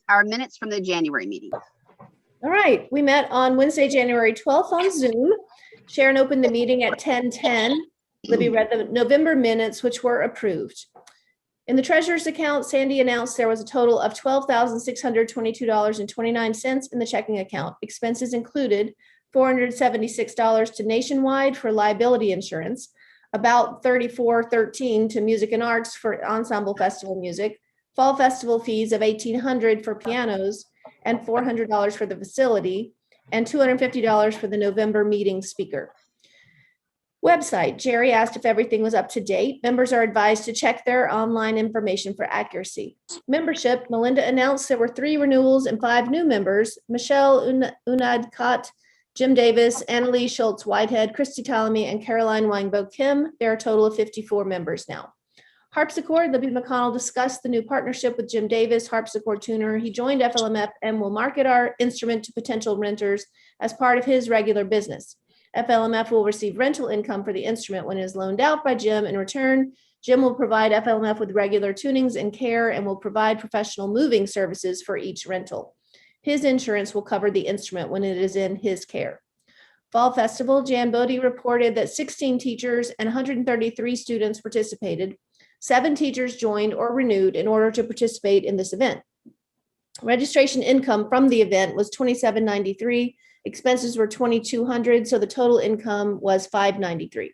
our minutes from the January meeting. All right, we met on Wednesday, January 12th on Zoom. Sharon opened the meeting at 10:10. Libby read the November minutes, which were approved. In the treasurer's account, Sandy announced there was a total of $12,622.29 in the checking account. Expenses included $476 to Nationwide for liability insurance, about $34.13 to Music and Arts for Ensemble Festival music, Fall Festival fees of $1,800 for pianos, and $400 for the facility, and $250 for the November meeting speaker. Website, Jerry asked if everything was up to date. Members are advised to check their online information for accuracy. Membership, Melinda announced there were 3 renewals and 5 new members: Michelle Unadkat, Jim Davis, Annalise Schultz Whitehead, Christy Ptolemy, and Caroline Weinbo Kim. There are a total of 54 members now. Harpsichord, Libby McConnell discussed the new partnership with Jim Davis, harpsichord tuner. He joined FLMF and will market our instrument to potential renters as part of his regular business. FLMF will receive rental income for the instrument when it is loaned out by Jim. In return, Jim will provide FLMF with regular tunings and care and will provide professional moving services for each rental. His insurance will cover the instrument when it is in his care. Fall Festival, Jan Bodie reported that 16 teachers and 133 students participated. 7 teachers joined or renewed in order to participate in this event. Registration income from the event was $27.93. Expenses were $2,200, so the total income was $593.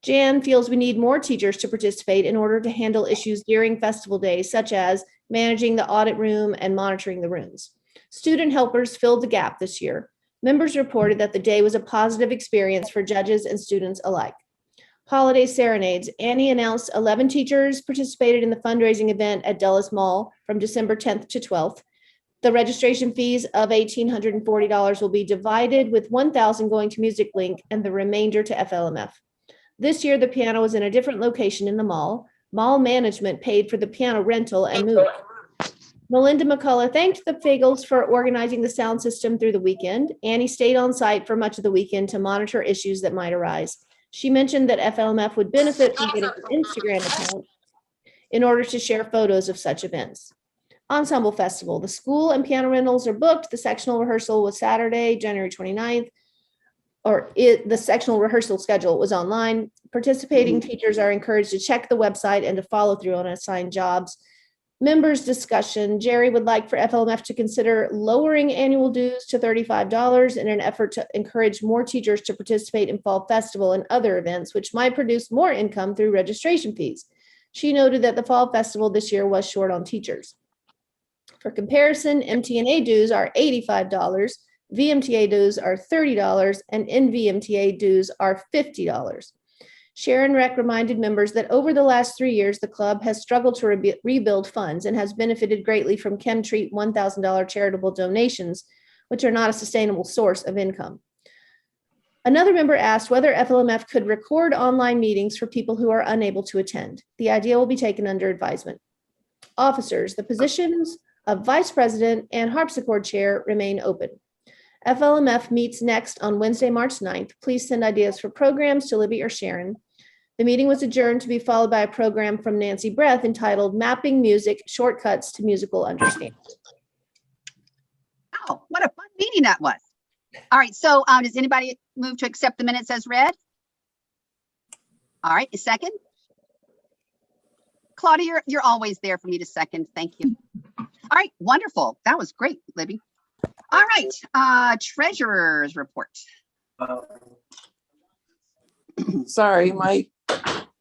Jan feels we need more teachers to participate in order to handle issues during festival days, such as managing the audit room and monitoring the rooms. Student helpers filled the gap this year. Members reported that the day was a positive experience for judges and students alike. Holiday serenades. Annie announced 11 teachers participated in the fundraising event at Dulles Mall from December 10th to 12th. The registration fees of $1,840 will be divided, with $1,000 going to Music Link and the remainder to FLMF. This year, the piano was in a different location in the mall. Mall management paid for the piano rental and move. Melinda McCullough thanked the Fagels for organizing the sound system through the weekend. Annie stayed on site for much of the weekend to monitor issues that might arise. She mentioned that FLMF would benefit from getting an Instagram account in order to share photos of such events. Ensemble Festival, the school and piano rentals are booked. The sectional rehearsal was Saturday, January 29th, the sectional rehearsal schedule was online. Participating teachers are encouraged to check the website and to follow through on assigned jobs. Members discussion, Jerry would like for FLMF to consider lowering annual dues to $35 in an effort to encourage more teachers to participate in Fall Festival and other events, which might produce more income through registration fees. She noted that the Fall Festival this year was short on teachers. For comparison, MTNA dues are $85, VMTA dues are $30, and NVMTA dues are $50. Sharon Reck reminded members that over the last 3 years, the club has struggled to rebuild funds and has benefited greatly from ChemTreat $1,000 charitable donations, which are not a sustainable source of income. Another member asked whether FLMF could record online meetings for people who are unable to attend. The idea will be taken under advisement. Officers, the positions of vice president and harpsichord chair remain open. FLMF meets next on Wednesday, March 9th. Please send ideas for programs to Libby or Sharon. The meeting was adjourned to be followed by a program from Nancy Breath entitled Mapping Music, Shortcuts to Musical Understanding. Oh, what a fun meeting that was. All right, so does anybody move to accept the minutes as read? All right, a second. Claudia, you're always there for me to second. Thank you. All right, wonderful. That was great, Libby. All right, treasurer's report. Sorry, my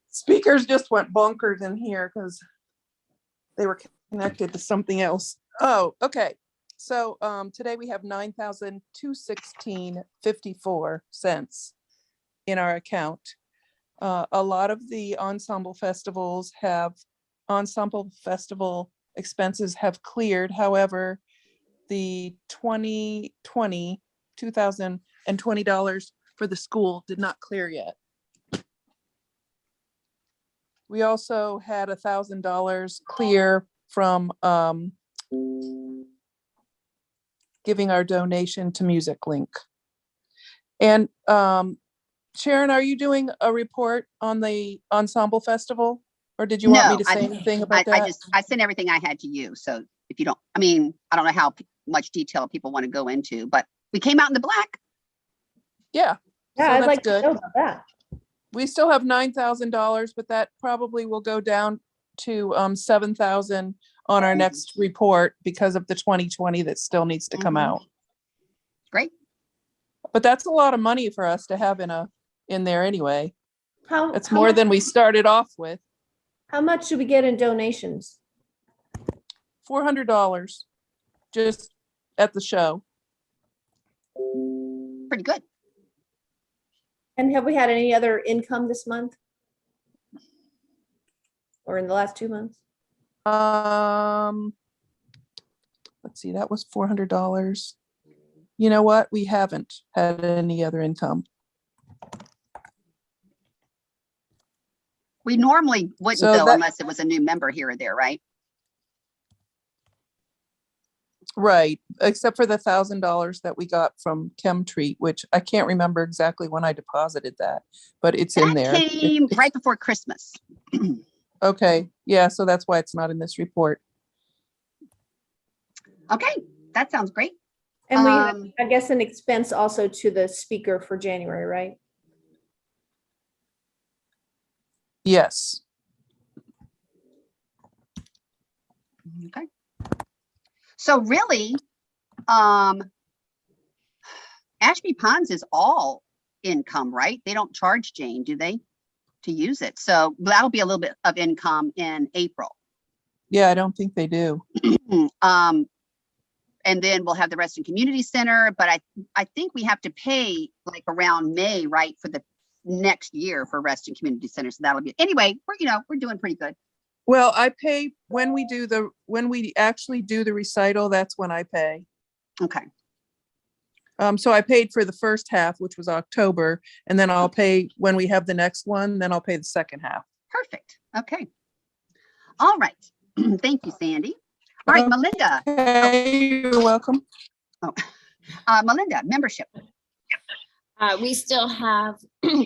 speakers just went bonkers in here because they were connected to something else. Oh, okay. So today we have $9,216.54 in our account. A lot of the ensemble festivals have ensemble festival expenses have cleared. However, the $2,020 for the school did not clear yet. We also had $1,000 clear from giving our donation to Music Link. And Sharon, are you doing a report on the ensemble festival, or did you want me to say anything about that? I sent everything I had to you, so if you don't, I mean, I don't know how much detail people want to go into, but we came out in the black. Yeah. Yeah, So I'd that's like to good. know about that. We still have $9,000, but that probably will go down to 7,000 on our next report because of the 2020 that still needs to come out. Great. But that's a lot of money for us to have in there anyway. It's How more much- than we started off with. How much should we get in donations? $400 just at the show. Pretty good. And have we had any other income this month? Or in the last 2 months? Let's see, that was $400. You know what? We haven't had any other income. We normally wouldn't So though, that- unless it was a new member here or there, right? Right, except for the $1,000 that we got from ChemTreat, which I can't remember exactly when I deposited that, but it's in there. That came right before Christmas. Okay, yeah, so that's why it's not in this report. Okay, that sounds great. And we have, Um, I guess, an expense also to the speaker for January, right? Yes, Okay. So really, Ashby Ponds is all income, right? They don't charge Jane, do they, to use it? So that'll be a little bit of income in April. yeah, I don't think they do. And then we'll have the Reston Community Center, but I think we have to pay like around May, right, for the next year for Reston Community Center. So that'll be, anyway, we're doing pretty good. Well, I pay when we actually do the recital, that's when I pay. Okay. So I paid for the first half, which was October, and then I'll pay when we have the next one, then I'll pay the second half. Perfect. Okay. All right. Thank you, Sandy. All right, Melinda. Okay, you're welcome. Melinda, membership. We still have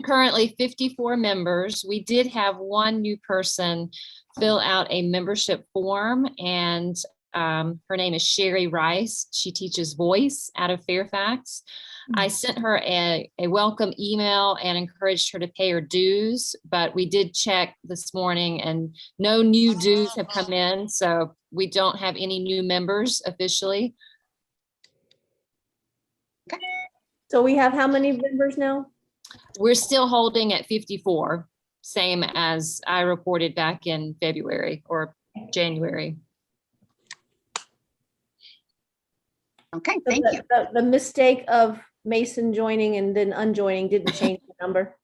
currently 54 members. We did have one new person fill out a membership form, and her name is Sherry Rice. She teaches voice out of Fairfax. I sent her a welcome email and encouraged her to pay her dues, but we did check this morning and no new dues have come in. So we don't have any new members officially. So we have how many members now? We're still holding at 54, same as I reported back in February or January. Okay, So thank you. The mistake of Mason joining and then unjoining didn't change the number.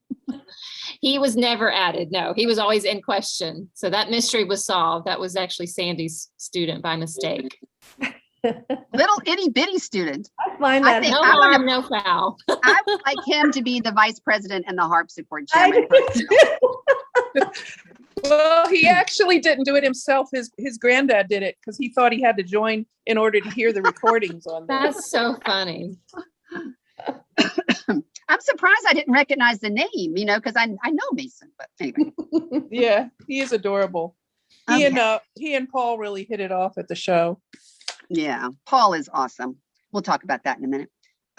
He was never added. No, he was always in question. So that mystery was solved. That was actually Sandy's student by mistake. Little itty bitty student. I find I that. think No I wanna- harm, no foul. I would like him to be the vice president and the harpsichord I chairman. do. Well, he actually didn't do it himself. His granddad did it because he thought he had to join in order to hear the recordings on that. That's so funny. I'm surprised I didn't recognize the name, because I know Mason, but anyway. Yeah, he is adorable. He and Paul really hit it off at the show. Yeah, Paul is awesome. We'll talk about that in a minute.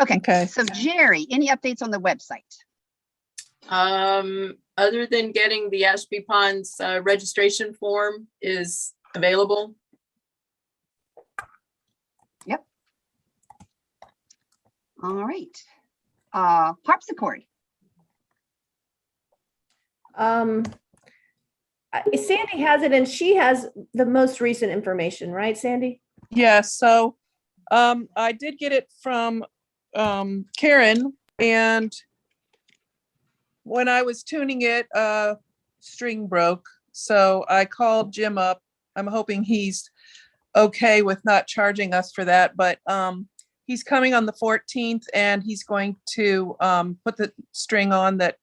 Okay. Okay. So Jerry, any updates on the website? Other than getting the Ashby Ponds registration form is available. Yep. All right. Harpsichord. Sandy has it and she has the most recent information, right, Sandy? Yeah, so I did get it from Karen, and when I was tuning it, string broke. So I called Jim up. I'm hoping he's okay with not charging us for that, but he's coming on the 14th and he's going to put the string on that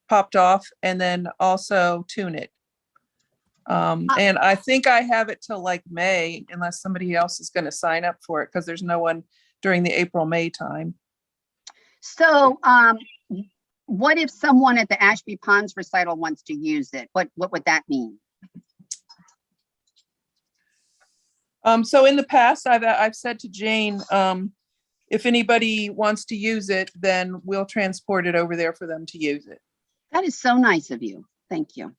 popped off and then also tune it. And I think I have it till like May, unless somebody else is going to sign up for it, because there's no one during the April-May time. So what if someone at the Ashby Ponds recital wants to use it? What would that mean? So in the past, I've said to Jane, if anybody wants to use it, then we'll transport it over there for them to use it. That is so nice of you. Thank you.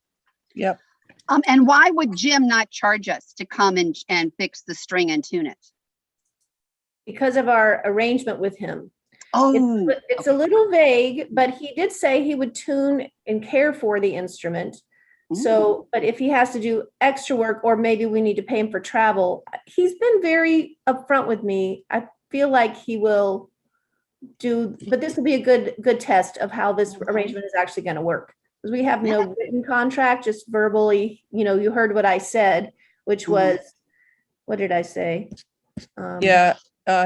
Yep. And why would Jim not charge us to come and fix the string and tune it? Because of our arrangement with him. Oh, It's a little vague, but he did say he would tune and care for the instrument. So, but if he has to do extra work, or maybe we need to pay him for travel, he's been very upfront with me. I feel like he will do, but this will be a good test of how this arrangement is actually going to work. Because we have no written contract, just verbally, you heard what I said, which was, what did I say? Yeah,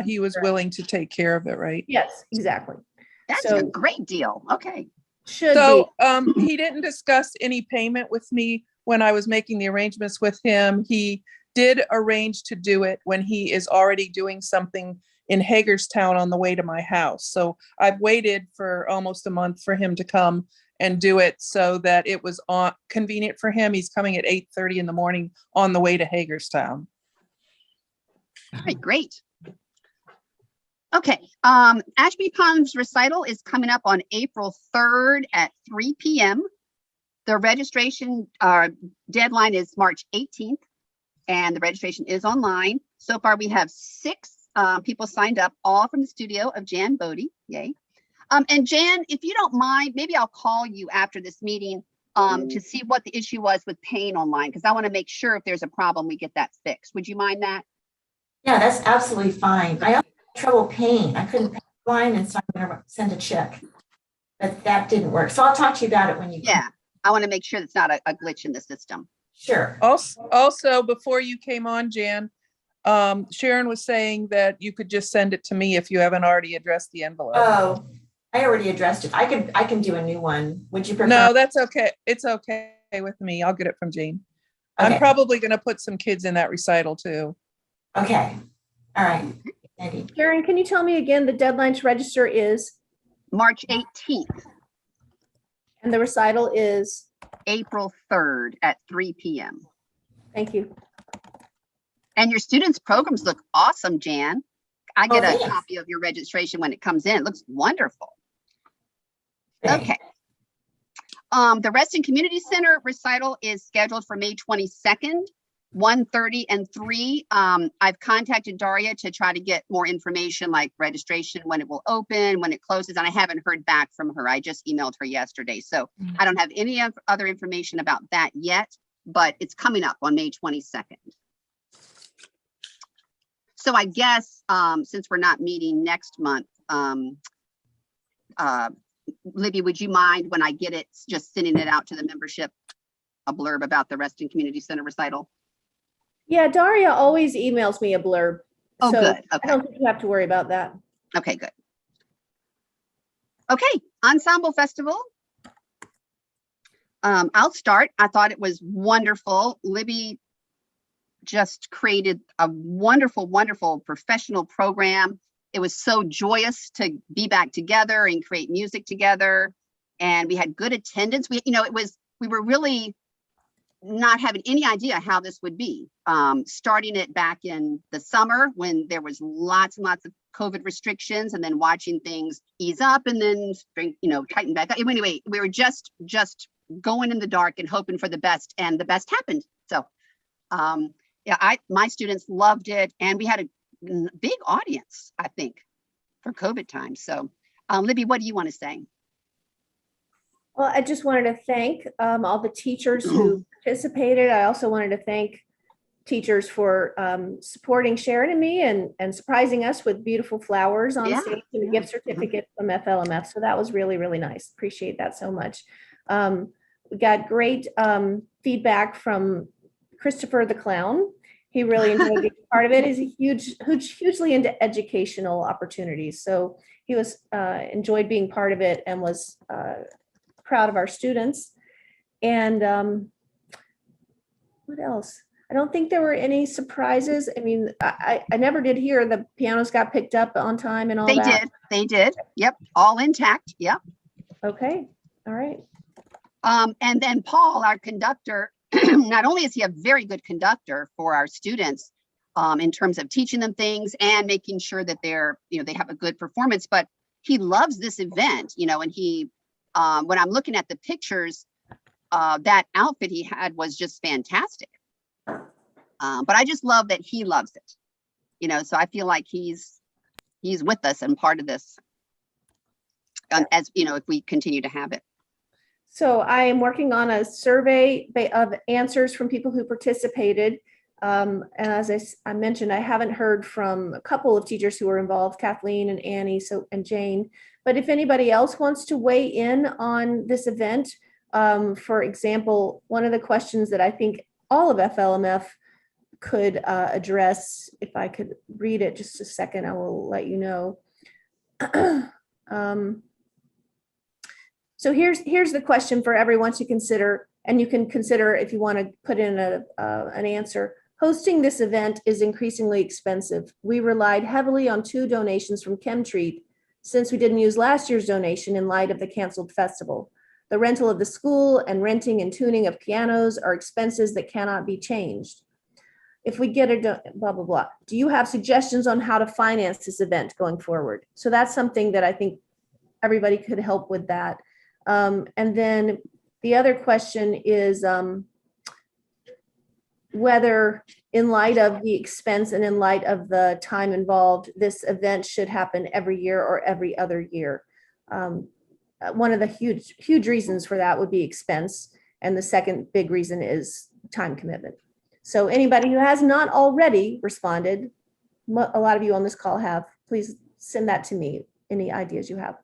he was willing to take care of it, right? Yes, exactly. that's a great deal. Okay. Should So be. he didn't discuss any payment with me when I was making the arrangements with him. He did arrange to do it when he is already doing something in Hagerstown on the way to my house. So I've waited for almost a month for him to come and do it so that it was convenient for him. He's coming at 8:30 in the morning on the way to Hagerstown. All right, great. Okay, Ashby Pond's recital is coming up on April 3rd at 3 p.m. The registration deadline is March 18th, and the registration is online. So far, we have 6 people signed up, all from the studio of Jan Bodie. Yay. And Jan, if you don't mind, maybe I'll call you after this meeting to see what the issue was with paying online, because I want to make sure if there's a problem, we get that fixed. Would you mind that? Yeah, that's absolutely fine. I also had trouble paying. I couldn't pay online, and so I'm going to send a check. But that didn't work. So I'll talk to you about it when you Yeah, I want to make sure it's not a glitch in the system. Sure. Also, before you came on, Jan, Sharon was saying that you could just send it to me if you haven't already addressed the envelope. Oh, I already addressed it. I can do a new one. Would you prefer? No, that's okay. It's okay with me. I'll get it from Jane. Okay. I'm probably going to put some kids in that recital too. Okay. All right. Maybe. Karen, can you tell me again, the deadline to register is, March 18th, and the recital is? April 3rd at 3 p.m. Thank you. And your students' programs look awesome, Jan. I get a thanks. copy of your registration when it comes in. It looks wonderful. Thanks. Okay. The Reston Community Center recital is scheduled for May 22nd, 1:30 and 3. I've contacted Daria to try to get more information like registration, when it will open, when it closes, and I haven't heard back from her. I just emailed her yesterday. So I don't have any other information about that yet, but it's coming up on May 22nd. So I guess since we're not meeting next month, Libby, would you mind when I get it, just sending it out to the membership, a blurb about the Reston Community Center recital? Yeah, Daria always emails me a blurb. Oh, so good. I Okay. don't think you have to worry about that. Okay, good. Okay, Ensemble Festival. I'll start. I thought it was wonderful. Libby just created a wonderful, wonderful professional program. It was so joyous to be back together and create music together. And we had good attendance. We were really not having any idea how this would be. Starting it back in the summer when there was lots and lots of COVID restrictions, and then watching things ease up and then tighten back up. Anyway, we were just going in the dark and hoping for the best, and the best happened. So yeah, my students loved it, and we had a big audience, I think, for COVID time. So Libby, what do you want to say? Well, I just wanted to thank all the teachers who participated. I also wanted to thank teachers for supporting Sharon and me and surprising us with beautiful flowers on stage and a gift certificate from FLMF. So that was really, really nice. Appreciate that so much. We got great feedback from Christopher the Clown. He really enjoyed being part of it. He's hugely into educational opportunities. So he was enjoyed being part of it and was proud of our students. And what else? I don't think there were any surprises. I mean, I never did hear the pianos got picked up on time and all that. They did. Yep. All intact. Yep. Okay. All right. And then Paul, our conductor, not only is he a very good conductor for our students, in terms of teaching them things and making sure that they're, they have a good performance. But he loves this event, and he, when I'm looking at the pictures, that outfit he had was just fantastic. But I just love that he loves it, so I feel like he's with us and part of this, as if we continue to have it. So I am working on a survey of answers from people who participated. And as I mentioned, I haven't heard from a couple of teachers who were involved, Kathleen and Annie and Jane. But if anybody else wants to weigh in on this event, for example, one of the questions that I think all of FLMF could address, if I could read it just a second, I will let you know. So here's the question for everyone to consider, and you can consider if you want to put in an answer. Hosting this event is increasingly expensive. We relied heavily on 2 donations from ChemTreat since we didn't use last year's donation in light of the canceled festival. The rental of the school and renting and tuning of pianos are expenses that cannot be changed. If we get a blah, blah, blah. Do you have suggestions on how to finance this event going forward? So that's something that I think everybody could help with that. And then the other question is whether, in light of the expense and in light of the time involved, this event should happen every year or every other year. One of the huge reasons for that would be expense. And the second big reason is time commitment. So anybody who has not already responded, a lot of you on this call have, please send that to me, any ideas you have.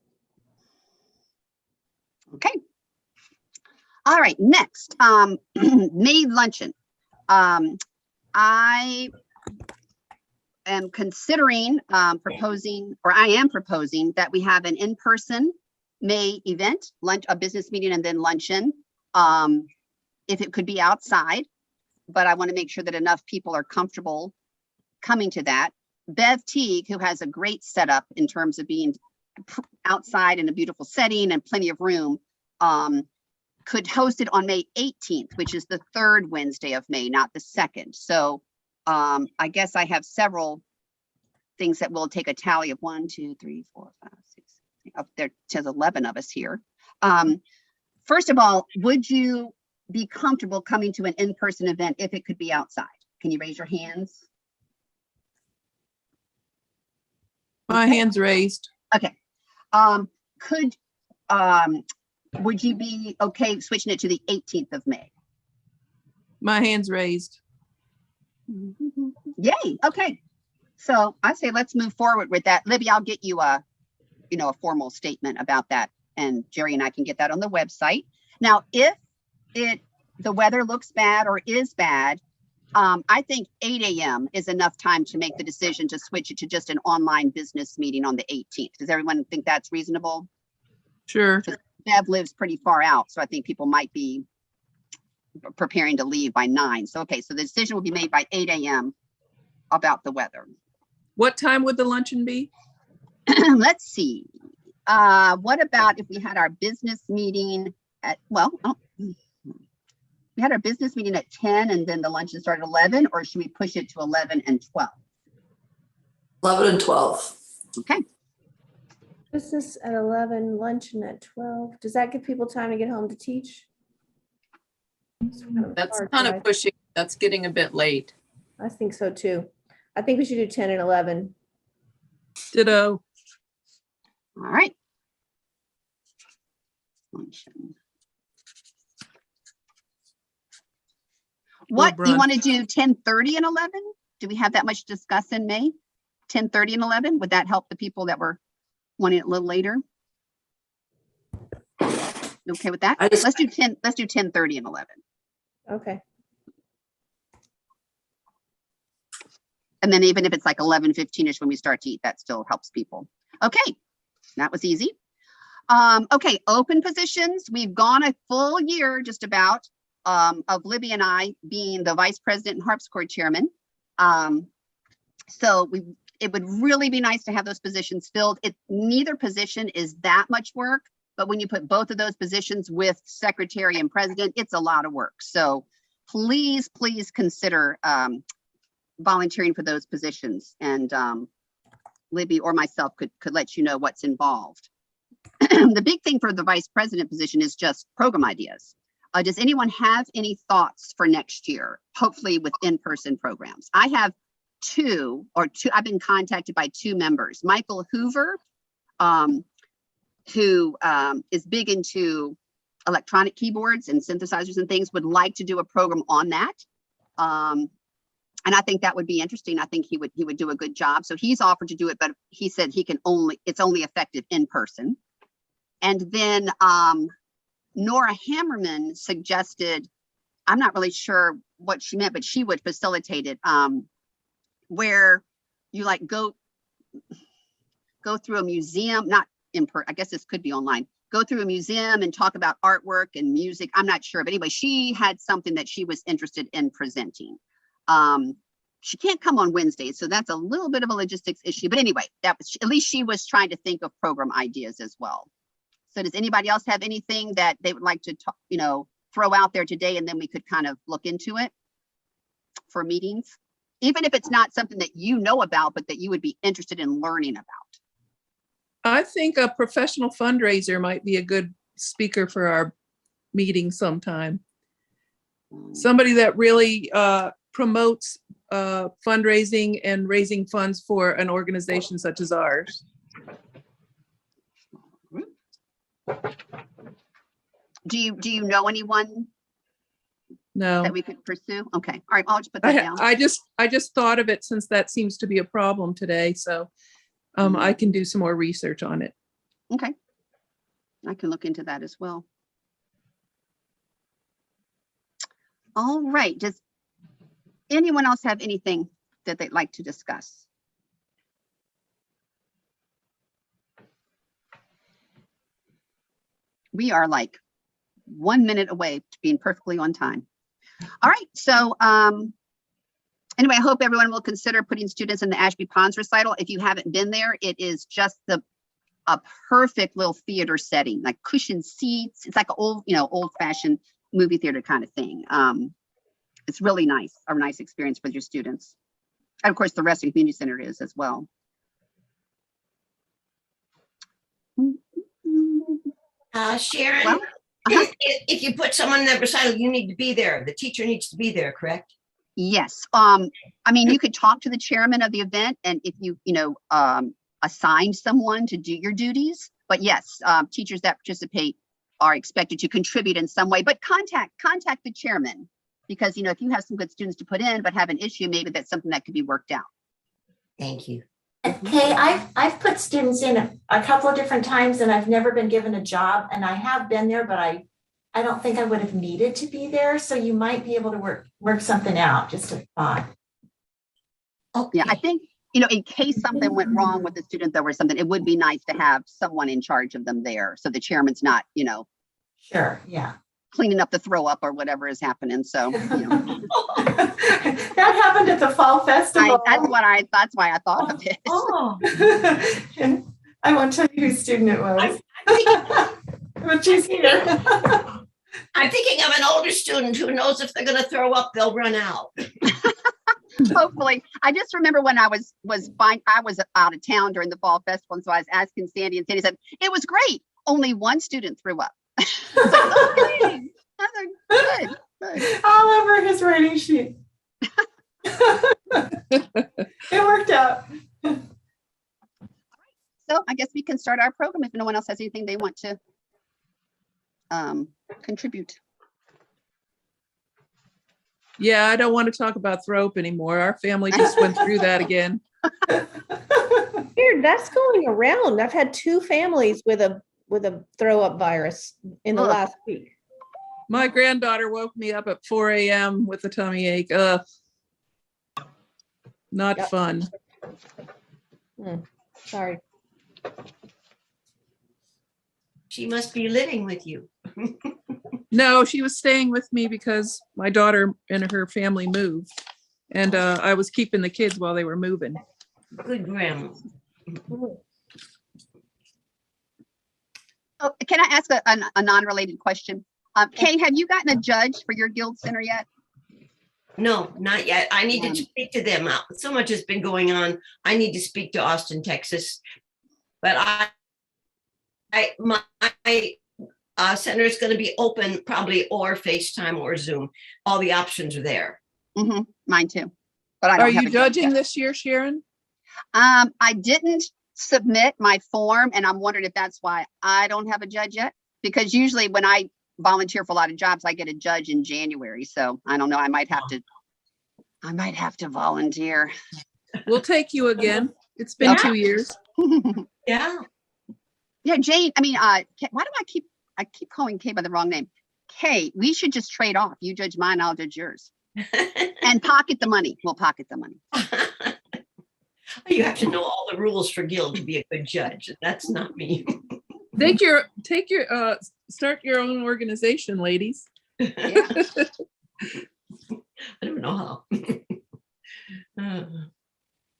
Okay. All right, next, May luncheon. I am considering proposing that we have an in-person May event, a business meeting and then luncheon. If it could be outside, but I want to make sure that enough people are comfortable coming to that. Bev Teague, who has a great setup in terms of being outside in a beautiful setting and plenty of room, could host it on May 18th, which is the 3rd Wednesday of May, not the 2nd. So I guess I have several things that will take a tally of 1, 2, 3, 4, 5, 6. Up there says 11 of us here. First of all, would you be comfortable coming to an in-person event if it could be outside? Can you raise your hands? My hand's raised. Okay. Would you be okay switching it to the 18th of May? My hand's raised. Yay. Okay. So I say let's move forward with that. Libby, I'll get you a formal statement about that, and Jerry and I can get that on the website. Now, if the weather looks bad or is bad, I think 8 a.m. is enough time to make the decision to switch it to just an online business meeting on the 18th. Does everyone think that's reasonable? Sure. Bev lives pretty far out, so I think people might be preparing to leave by 9. So, okay, so the decision will be made by 8 a.m. about the weather. What time would the luncheon be? Let's see. What about if we had our business meeting at, we had our business meeting at 10 and then the luncheon started at 11, or should we push it to 11 and 12? 11 and 12. Okay. Business at 11, luncheon at 12. Does that give people time to get home to teach? That's kind of pushing. That's getting a bit late. I think so too. I think we should do 10 and 11. Ditto. All right. Luncheon. What do you want to do? 10:30 and 11? Do we have that much to discuss in May? 10:30 and 11? Would that help the people that were wanting it a little later? Okay with that? Let's do 10. Let's do 10:30 and 11. Okay. And then even if it's like 11:15ish when we start to eat, that still helps people. Okay, that was easy. Okay, open positions. We've gone a full year just about of Libby and I being the vice president and harpsichord chairman. So it would really be nice to have those positions filled. Neither position is that much work, but when you put both of those positions with secretary and president, it's a lot of work. So please consider volunteering for those positions, and Libby or myself could let you know what's involved. The big thing for the vice president position is just program ideas. Does anyone have any thoughts for next year? Hopefully with in-person programs. I have two. I've been contacted by two members. Michael Hoover, who is big into electronic keyboards and synthesizers and things, would like to do a program on that. And I think that would be interesting. I think he would do a good job. So he's offered to do it, but he said it's only effective in person. And then Nora Hammerman suggested, I'm not really sure what she meant, but she would facilitate it, where you like go through a museum, not in person, I guess this could be online, go through a museum and talk about artwork and music. I'm not sure, but anyway, she had something that she was interested in presenting. She can't come on Wednesdays, so that's a little bit of a logistics issue, but anyway, at least she was trying to think of program ideas as well. So does anybody else have anything that they would like to throw out there today, and then we could kind of look into it for meetings, even if it's not something that you know about, but that you would be interested in learning about? I think a professional fundraiser might be a good speaker for our meeting sometime. Somebody that really promotes fundraising and raising funds for an organization such as ours. Do you know anyone No, that we could pursue? Okay, all right, I'll just put that down. I just thought of it since that seems to be a problem today. So I can do some more research on it. Okay, I can look into that as well. All right, does anyone else have anything that they'd like to discuss? We are like 1 minute away to being perfectly on time. All right, so anyway, I hope everyone will consider putting students in the Ashby Ponds recital. If you haven't been there, it is just a perfect little theater setting, like cushioned seats. It's like an old-fashioned movie theater kind of thing. It's really nice, a nice experience with your students. And of course, the rest of the community center is as well. Sharon, Well, if you put someone in that recital, you need to be there. The teacher needs to be there, correct? yes. I mean, you could talk to the chairman of the event, and if you assign someone to do your duties. But yes, teachers that participate are expected to contribute in some way. But contact the chairman, because if you have some good students to put in but have an issue, maybe that's something that could be worked out. Thank you. Okay, I've put students in a couple of different times, and I've never been given a job, and I have been there, but I don't think I would have needed to be there. So you might be able to work something out. Just a thought. Okay. Yeah, I think in case something went wrong with the student, there was something, it would be nice to have someone in charge of them there, so the chairman's not Sure. Yeah. cleaning up the throw up or whatever is happening. So That happened at the fall festival. that's why I thought of it. Oh, And I won't tell you whose student it was. But she's here. I'm thinking of an older student who knows if they're going to throw up, they'll run out. Hopefully. I just remember when I was fine, I was out of town during the fall festival, and so I was asking Sandy, and Sandy said it was great. Only one student threw up. Okay. Good. All over his writing sheet. It worked out. So I guess we can start our program if no one else has anything they want to contribute. Yeah, I don't want to talk about throw up anymore. Our family just went through that again. Weird, that's going around. I've had 2 families with a throw up virus in the Ugh. last week. My granddaughter woke me up at 4 a.m. with a tummy ache. Not Yep. fun. Sorry. She must be living with you. No, she was staying with me because my daughter and her family moved, and I was keeping the kids while they were moving. Good grandma. Oh, can I ask a non-related question? Kay, have you gotten a judge for your guild center yet? No, not yet. I need Um, to speak to them. So much has been going on. I need to speak to Austin, Texas. But my center is going to be open probably, or FaceTime or Zoom. All the options are there. Mine too. But I don't Are have you a judge judging yet. this year, Sharon? I didn't submit my form, and I'm wondering if that's why I don't have a judge yet. Because usually when I volunteer for a lot of jobs, I get a judge in January. So I don't know. I might have to volunteer. We'll take you again. It's been Okay. 2 years. Yeah. Yeah, Jane. I mean, why do I keep calling Kay by the wrong name? Kay, we should just trade off. You judge mine, I'll judge yours, and pocket the money. We'll pocket the money. You have to know all the rules for guild to be a good judge. That's not me. Start your own organization, ladies. Yeah. I don't know how.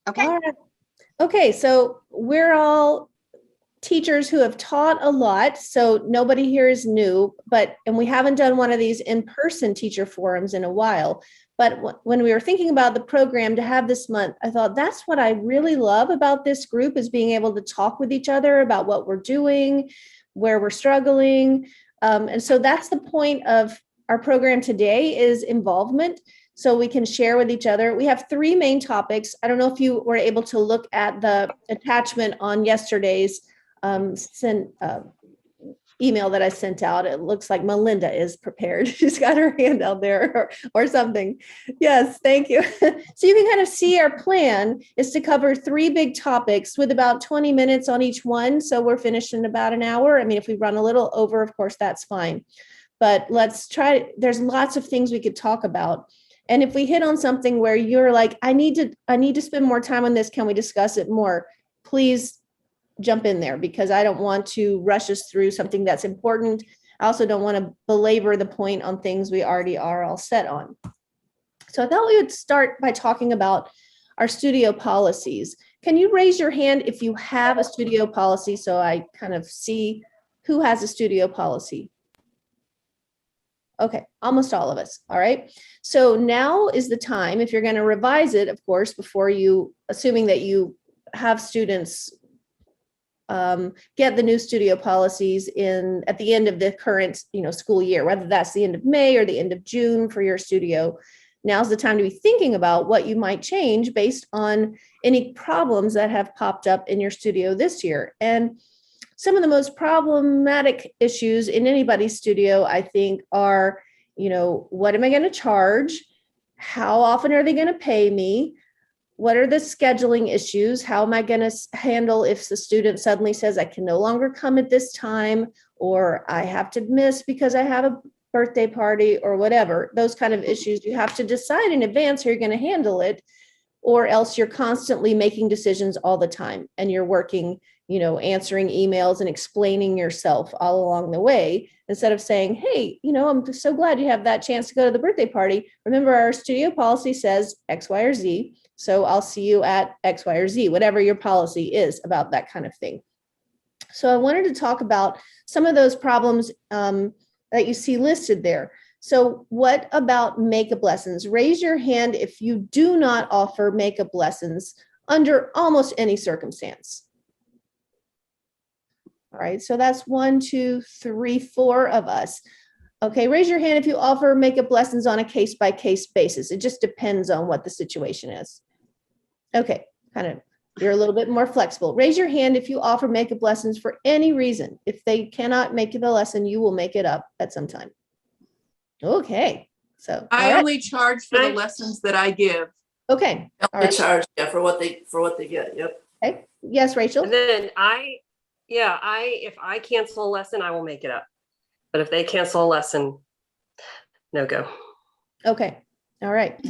Okay. All right. Okay, so we're all teachers who have taught a lot, so nobody here is new, and we haven't done one of these in-person teacher forums in a while. But when we were thinking about the program to have this month, I thought that's what I really love about this group is being able to talk with each other about what we're doing, where we're struggling. And so that's the point of our program today is involvement. So we can share with each other. We have 3 main topics. I don't know if you were able to look at the attachment on yesterday's email that I sent out. It looks like Melinda is prepared. She's got her hand out there or something. Yes, thank you. So you can kind of see our plan is to cover 3 big topics with about 20 minutes on each one. So we're finished in about an hour. I mean, if we run a little over, of course, that's fine. But let's try, there's lots of things we could talk about. And if we hit on something where you're like, I need to spend more time on this, can we discuss it more? Please jump in there because I don't want to rush us through something that's important. I also don't want to belabor the point on things we already are all set on. So I thought we would start by talking about our studio policies. Can you raise your hand if you have a studio policy so I kind of see who has a studio policy? Okay, almost all of us. All right. So now is the time, if you're going to revise it, of course, before you, assuming that you have students get the new studio policies in at the end of the current, school year, whether that's the end of May or the end of June for your studio. Now's the time to be thinking about what you might change based on any problems that have popped up in your studio this year. And some of the most problematic issues in anybody's studio, I think, are, what am I going to charge? How often are they going to pay me? What are the scheduling issues? How am I going to handle if the student suddenly says I can no longer come at this time, or I have to miss because I have a birthday party or whatever? Those kind of issues, you have to decide in advance how you're going to handle it, or else you're constantly making decisions all the time and you're working, answering emails and explaining yourself all along the way, instead of saying, hey, I'm so glad you have that chance to go to the birthday party. Remember, our studio policy says X, Y, or Z. So I'll see you at X, Y, or Z, whatever your policy is about that kind of thing. So I wanted to talk about some of those problems that you see listed there. So what about makeup lessons? Raise your hand if you do not offer makeup lessons under almost any circumstance. All right, so that's 1, 2, 3, 4 of us. Okay, raise your hand if you offer makeup lessons on a case-by-case basis. It just depends on what the situation is. Okay, you're a little bit more flexible. Raise your hand if you offer makeup lessons for any reason. If they cannot make the lesson, you will make it up at some time. Okay, so I only charge for the lessons that I give. Okay, all They right. charge, for what they get. Yep. Okay. Yes, Rachel. And then if I cancel a lesson, I will make it up. But if they cancel a lesson, no go. Okay. All right.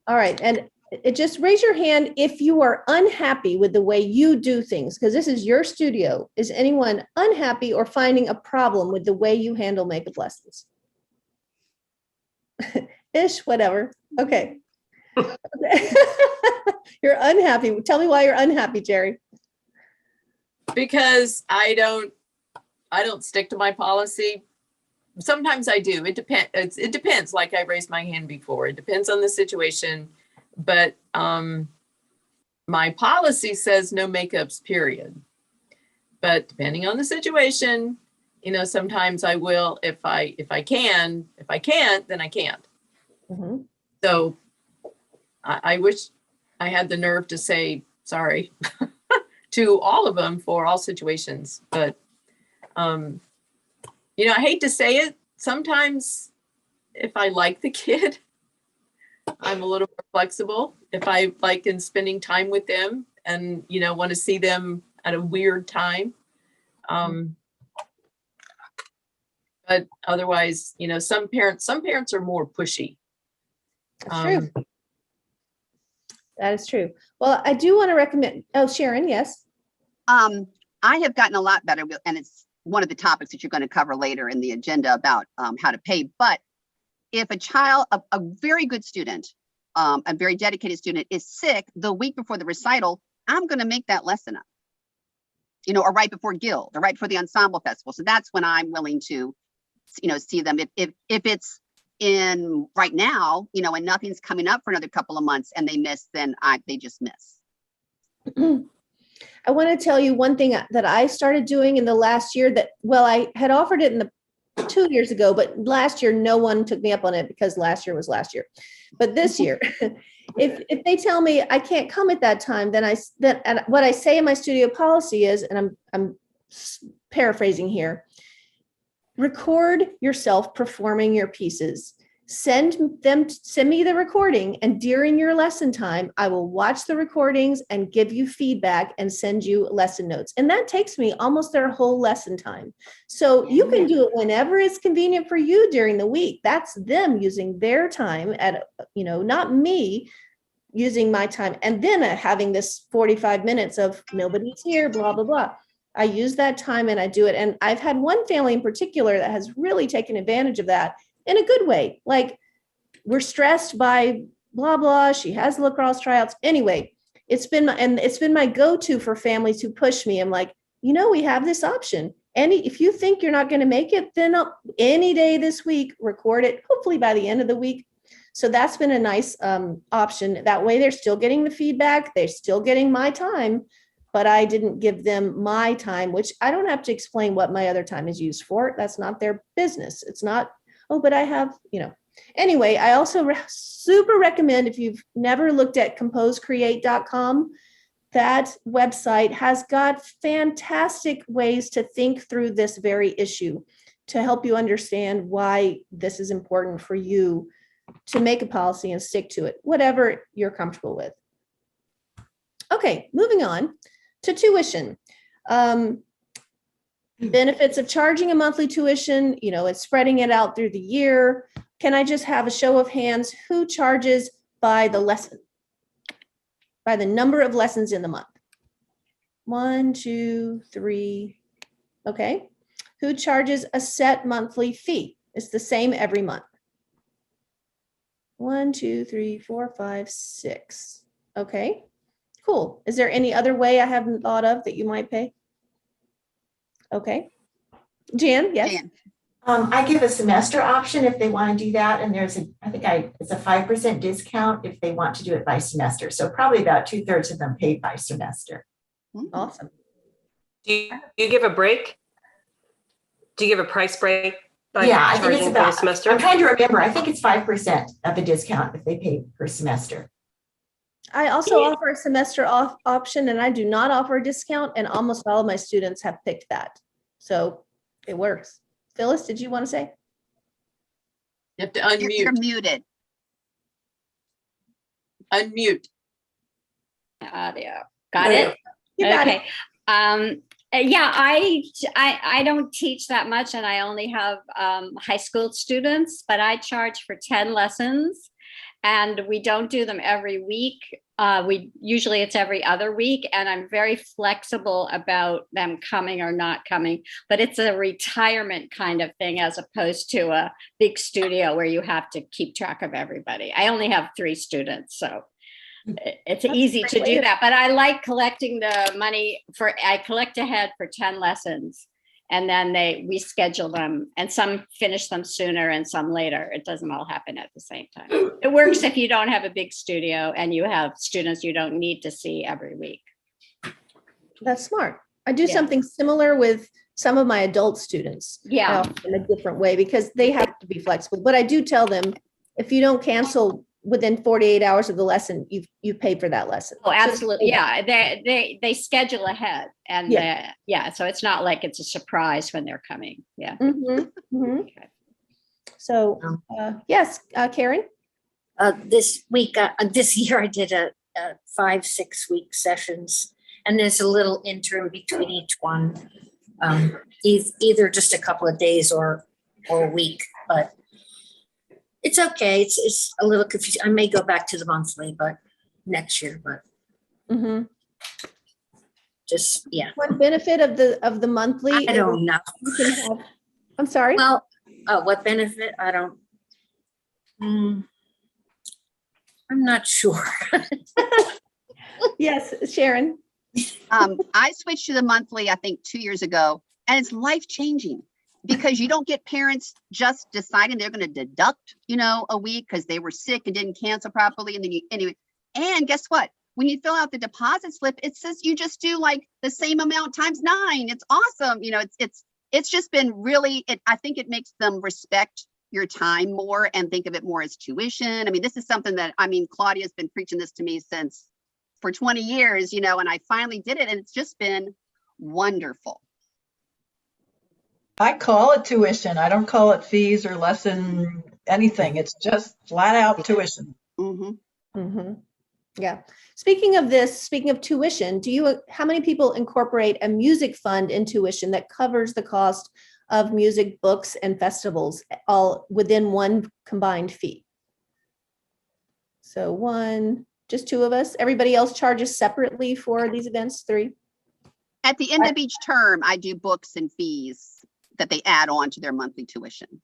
All right. And just raise your hand if you are unhappy with the way you do things, because this is your studio. Is anyone unhappy or finding a problem with the way you handle makeup lessons? Ish, whatever. Okay. You're unhappy. Tell me why you're unhappy, Jerry. Because I don't stick to my policy. sometimes I do. It depends. It depends. Like I raised my hand before. It depends on the situation. But my policy says no makeups, period. But depending on the situation, you know, sometimes I will if I can. If I can't, then I can't. Mhm. So I wish I had the nerve to say sorry to all of them for all situations. But you know, I hate to say it. Sometimes if I like the kid, I'm a little more flexible. If I like in spending time with them and, you know, want to see them at a weird time. But otherwise, you know, some parents are more pushy. That's true. That is true. Well, I do want to recommend, oh, Sharon, yes. I have gotten a lot better with, and it's one of the topics that you're going to cover later in the agenda about how to pay. But if a child, a very good student, a very dedicated student is sick the week before the recital, I'm going to make that lesson up, you know, or right before Guild or right before the ensemble festival. So that's when I'm willing to, you know, see them. If it's in right now, you know, and nothing's coming up for another couple of months and they miss, then they just miss. I want to tell you one thing that I started doing in the last year that, well, I had offered it in the 2 years ago, but last year, no one took me up on it because last year was last year. But this year, if they tell me I can't come at that time, then and what I say in my studio policy is, and I'm paraphrasing here, record yourself performing your pieces. Send me the recording, and during your lesson time, I will watch the recordings and give you feedback and send you lesson notes. And that takes me almost their whole lesson time. So you can do it whenever it's convenient for you during the week. That's them using their time at, you know, not me using my time. And then having this 45 minutes of nobody's here, blah, blah, blah. I use that time and I do it. And I've had one family in particular that has really taken advantage of that in a good way. Like, we're stressed by blah, blah. She has lacrosse tryouts. Anyway, it's been my go-to for families who push me. I'm like, you know, we have this option. And if you think you're not going to make it, then any day this week, record it, hopefully by the end of the week. So that's been a nice option. That way they're still getting the feedback. They're still getting my time, but I didn't give them my time, which I don't have to explain what my other time is used for. That's not their business. It's not, oh, but I have, you know. Anyway, I also super recommend, if you've never looked at composecreate.com, that website has got fantastic ways to think through this very issue to help you understand why this is important for you to make a policy and stick to it, whatever you're comfortable with. Okay, moving on to tuition. Benefits of charging a monthly tuition, you know, it's spreading it out through the year. Can I just have a show of hands? Who charges by the lesson? By the number of lessons in the month? 1, 2, 3. Okay. Who charges a set monthly fee? It's the same every month. 1, 2, 3, 4, 5, 6. Okay, cool. Is there any other way I haven't thought of that you might pay? Okay. Jan, yes? Jan. I give a semester option if they want to do that. And there's it's a 5% discount if they want to do it by semester. So probably about 2/3 of them paid by semester. Awesome. Do you give a break? Do you give a price break? Yeah, I think it's charging for the about, semester? I'm trying to remember, I think it's 5% of a discount if they pay per semester. I also offer a semester off option, and I do not offer a discount, and almost all of my students have picked that. So it works. Phyllis, did you want to say? You have to unmute. You're muted. Unmute. Audio. Got it? You got Okay. Yeah, I don't teach that much, and I only have high school students, but I charge for 10 lessons, and we don't do them every week. Usually it's every other week, and I'm very flexible about them coming or not coming, but it's a retirement kind of thing as opposed to a big studio where you have to keep track of everybody. I only have 3 students, so it's easy to do that, but I like collecting the money I collect ahead for 10 lessons. And then we schedule them, and some finish them sooner and some later. It doesn't all happen at the same time. It works if you don't have a big studio and you have students you don't need to see every week. That's smart. I do Yeah. something similar with some of my adult students. Yeah. In a different way because they have to be flexible. But I do tell them, if you don't cancel within 48 hours of the lesson, you've paid for that lesson. Oh, So- absolutely. Yeah. They schedule ahead, and yeah. So it's not like it's a surprise when they're coming. Yeah. Mhm, mhm. Okay. So, yes, Karen? This year I did a 5-6 week sessions, and there's a little interim between each one. Either just a couple of days or a week, but it's okay. It's a little confusing. I may go back to the monthly, but next year, but just, yeah. One benefit of the monthly. I don't know. You can have, I'm sorry? Well, what benefit? I don't, I'm not sure. Yes, Sharon. I switched to the monthly, I think 2 years ago, and it's life changing because you don't get parents just deciding they're going to deduct, a week because they were sick and didn't cancel properly. And then anyway, and guess what? When you fill out the deposit slip, it says you just do like the same amount times 9. It's awesome. It's just been really, I think it makes them respect your time more and think of it more as tuition. I mean, this is something that, Claudia's been preaching this to me for 20 years, and I finally did it, and it's just been wonderful. I call it tuition. I don't call it fees or lesson anything. It's just flat out tuition. Yeah. Speaking of tuition, how many people incorporate a music fund in tuition that covers the cost of music, books, and festivals all within one combined fee? So just 2 of us. Everybody else charges separately for these events, 3? At the end of each term, I do books and fees that they add on to their monthly tuition.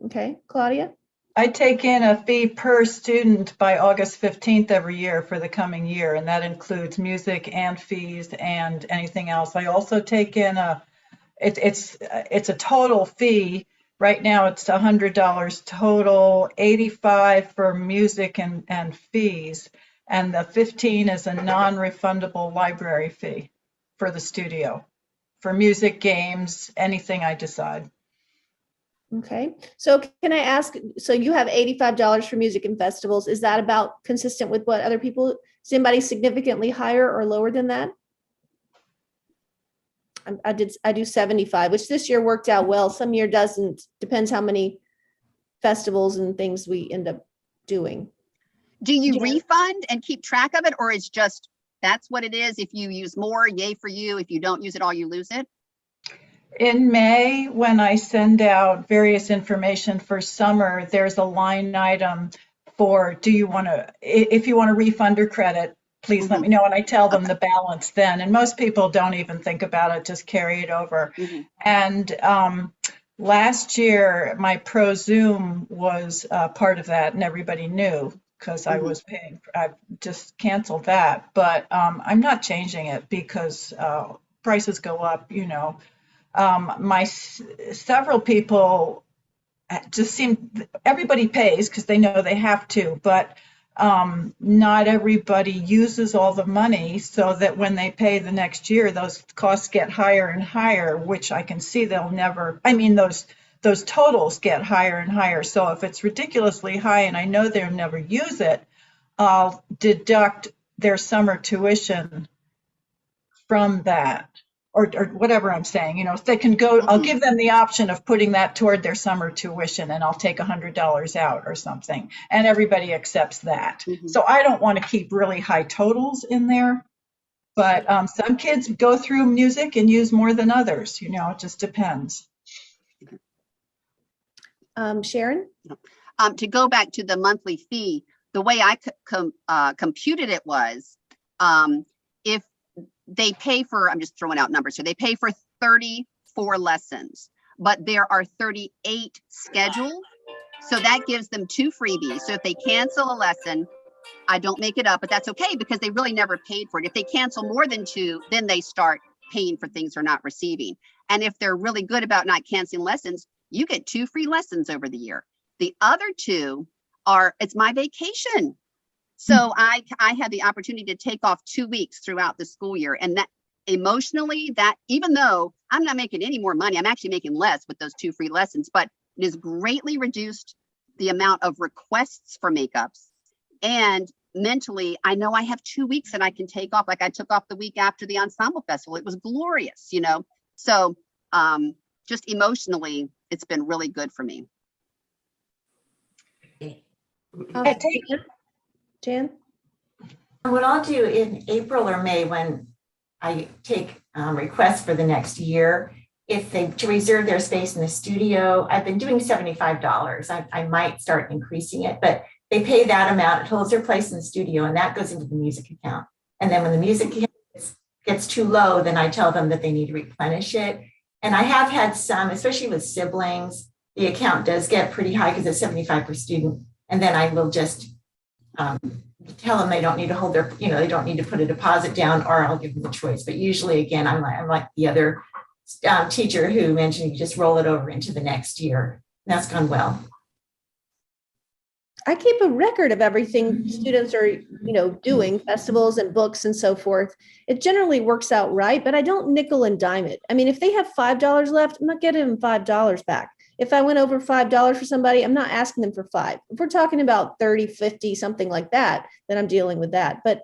Okay, Claudia? I take in a fee per student by August 15th every year for the coming year, and that includes music and fees and anything else. I also take in it's a total fee. Right now it's $100 total, $85 for music and fees, and the $15 is a non-refundable library fee for the studio, for music, games, anything I decide. Okay, so can I ask, so you have $85 for music and festivals. Is that about consistent with what other people, is anybody significantly higher or lower than that? I do 75, which this year worked out well. Some year doesn't, depends how many festivals and things we end up doing. Do you refund and keep track of it, or is just, that's what it is? If you use more, yay for you. If you don't use it all, you lose it? In May, when I send out various information for summer, there's a line item for, if you want to refund or credit, please let me know. And I tell them the balance then. And most people don't even think about it, just carry it over. And last year, my Pro Zoom was part of that, and everybody knew because I was paying. I just canceled that. But I'm not changing it because prices go up, several people just everybody pays because they know they have to, but not everybody uses all the money, so that when they pay the next year, those costs get higher and higher, which I can see those totals get higher and higher. So if it's ridiculously high and I know they'll never use it, I'll deduct their summer tuition from that. Or whatever I'm saying, if they can go, I'll give them the option of putting that toward their summer tuition, and I'll take $100 out or something, and everybody accepts that. So I don't want to keep really high totals in there, but some kids go through music and use more than others, it just depends. Sharon? To go back to the monthly fee, the way I computed it was, if they pay for, I'm just throwing out numbers here, they pay for 34 lessons, but there are 38 scheduled. So that gives them 2 freebies. So if they cancel a lesson, I don't make it up, but that's okay because they really never paid for it. If they cancel more than 2, then they start paying for things they're not receiving. And if they're really good about not canceling lessons, you get 2 free lessons over the year. The other 2 are, it's my vacation. So I had the opportunity to take off 2 weeks throughout the school year. And that emotionally, that even though I'm not making any more money, I'm actually making less with those 2 free lessons, but it has greatly reduced the amount of requests for makeups. And mentally, I know I have 2 weeks that I can take off. Like I took off the week after the ensemble festival. It was glorious, you know? So just emotionally, it's been really good for me. Jan? What I'll do in April or May when I take requests for the next year, if they to reserve their space in the studio, I've been doing $75. I might start increasing it, but they pay that amount. It holds their place in the studio, and that goes into the music account. And then when the music gets too low, then I tell them that they need to replenish it. And I have had some, especially with siblings, the account does get pretty high because it's 75 per student. And then I will just tell them they don't need to hold their, they don't need to put a deposit down, or I'll give them the choice. But usually, again, I'm like the other teacher who mentioned you just roll it over into the next year. And that's gone well. I keep a record of everything students are, doing, festivals and books and so forth. It generally works out right, but I don't nickel and dime it. I mean, if they have $5 left, I'm not getting them $5 back. If I went over $5 for somebody, I'm not asking them for $5. If we're talking about 30, 50, something like that, then I'm dealing with that. But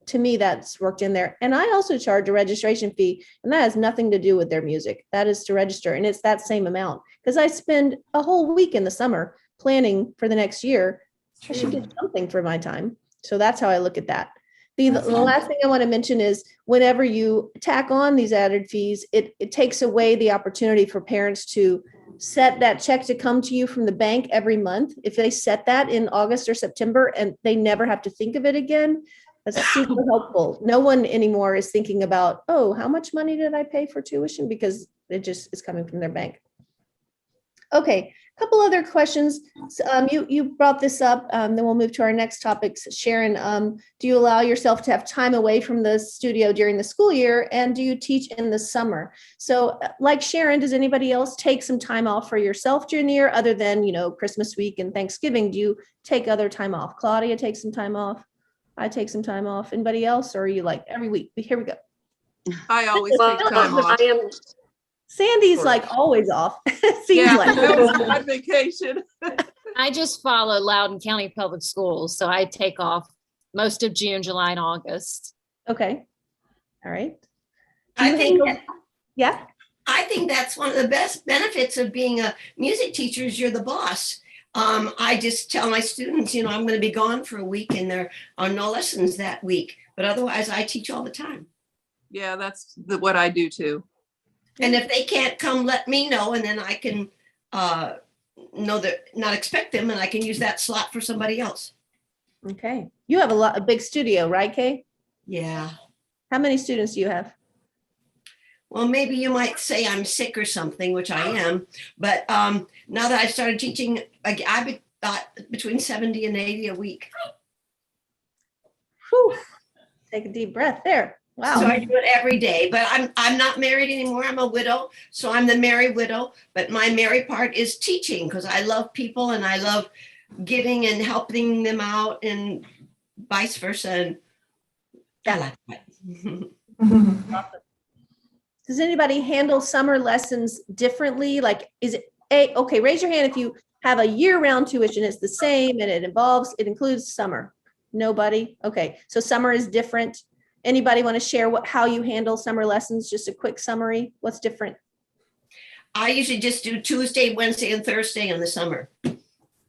to me, that's worked in there. And I also charge a registration fee, and that has nothing to do with their music. That is to register, and it's that same amount because I spend a whole week in the summer planning for the next year. I should get something for my time. So that's how I look at that. The last thing I want to mention is whenever you tack on these added fees, it takes away the opportunity for parents to set that check to come to you from the bank every month. If they set that in August or September and they never have to think of it again, that's super helpful. No one anymore is thinking about, oh, how much money did I pay for tuition? Because it just is coming from their bank. Okay, a couple other questions. You brought this up, then we'll move to our next topics. Sharon, do you allow yourself to have time away from the studio during the school year, and do you teach in the summer? So like Sharon, does anybody else take some time off for yourself during the year other than, Christmas week and Thanksgiving? Do you take other time off? Claudia takes some time off. I take some time off. Anybody else, or are you like every week? Here we go. I always take time off. I am. Sandy's like always off. Seems Yeah, like. that was my vacation. I just follow Loudoun County Public Schools, so I take off most of June, July, and August. Okay. All right. I think, Yeah. I think that's one of the best benefits of being a music teacher is you're the boss. I just tell my students, I'm going to be gone for a week and there are no lessons that week, but otherwise I teach all the time. Yeah, that's what I do too. And if they can't come, let me know, and then I can know that not expect them, and I can use that slot for somebody else. Okay. You have a big studio, right, Kay? Yeah. How many students do you have? Well, maybe you might say I'm sick or something, which I am. But now that I've started teaching, I've got between 70 and 80 a week. Whew. Take a deep breath there. Wow. So I do it every day, but I'm not married anymore. I'm a widow, so I'm the married widow. But my married part is teaching because I love people and I love giving and helping them out and vice versa. And I like that. Awesome. Does anybody handle summer lessons differently? Like, is it okay? Raise your hand if you have a year-round tuition. It's the same and it includes summer. Nobody. Okay, so summer is different. Anybody want to share how you handle summer lessons? Just a quick summary. What's different? I usually just do Tuesday, Wednesday, and Thursday in the summer,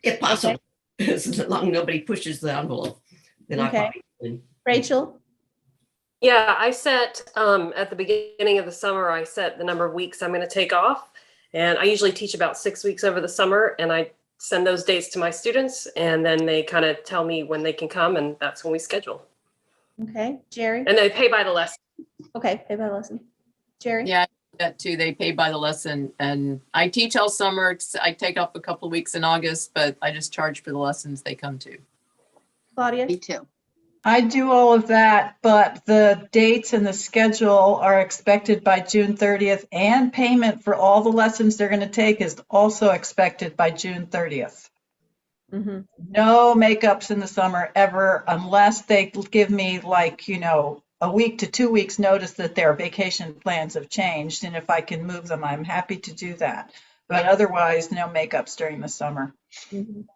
if possible. Okay. As long nobody pushes the envelope, then okay. Rachel? Yeah, I set at the beginning of the summer, I set the number of weeks I'm going to take off. And I usually teach about 6 weeks over the summer, and I send those dates to my students, and then they kind of tell me when they can come, and that's when we schedule. Okay, Jerry? And they pay by the lesson. Okay, pay by the lesson. Jerry? Yeah, that too. They pay by the lesson, and I teach all summer. I take off a couple of weeks in August, but I just charge for the lessons they come to. Claudia? Me too. I do all of that, but the dates and the schedule are expected by June 30th, and payment for all the lessons they're going to take is also expected by June 30th. Mhm. No makeups in the summer ever, unless they give me like, a week to 2 weeks notice that their vacation plans have changed. And if I can move them, I'm happy to do that. But otherwise, no makeups during the summer. Mhm.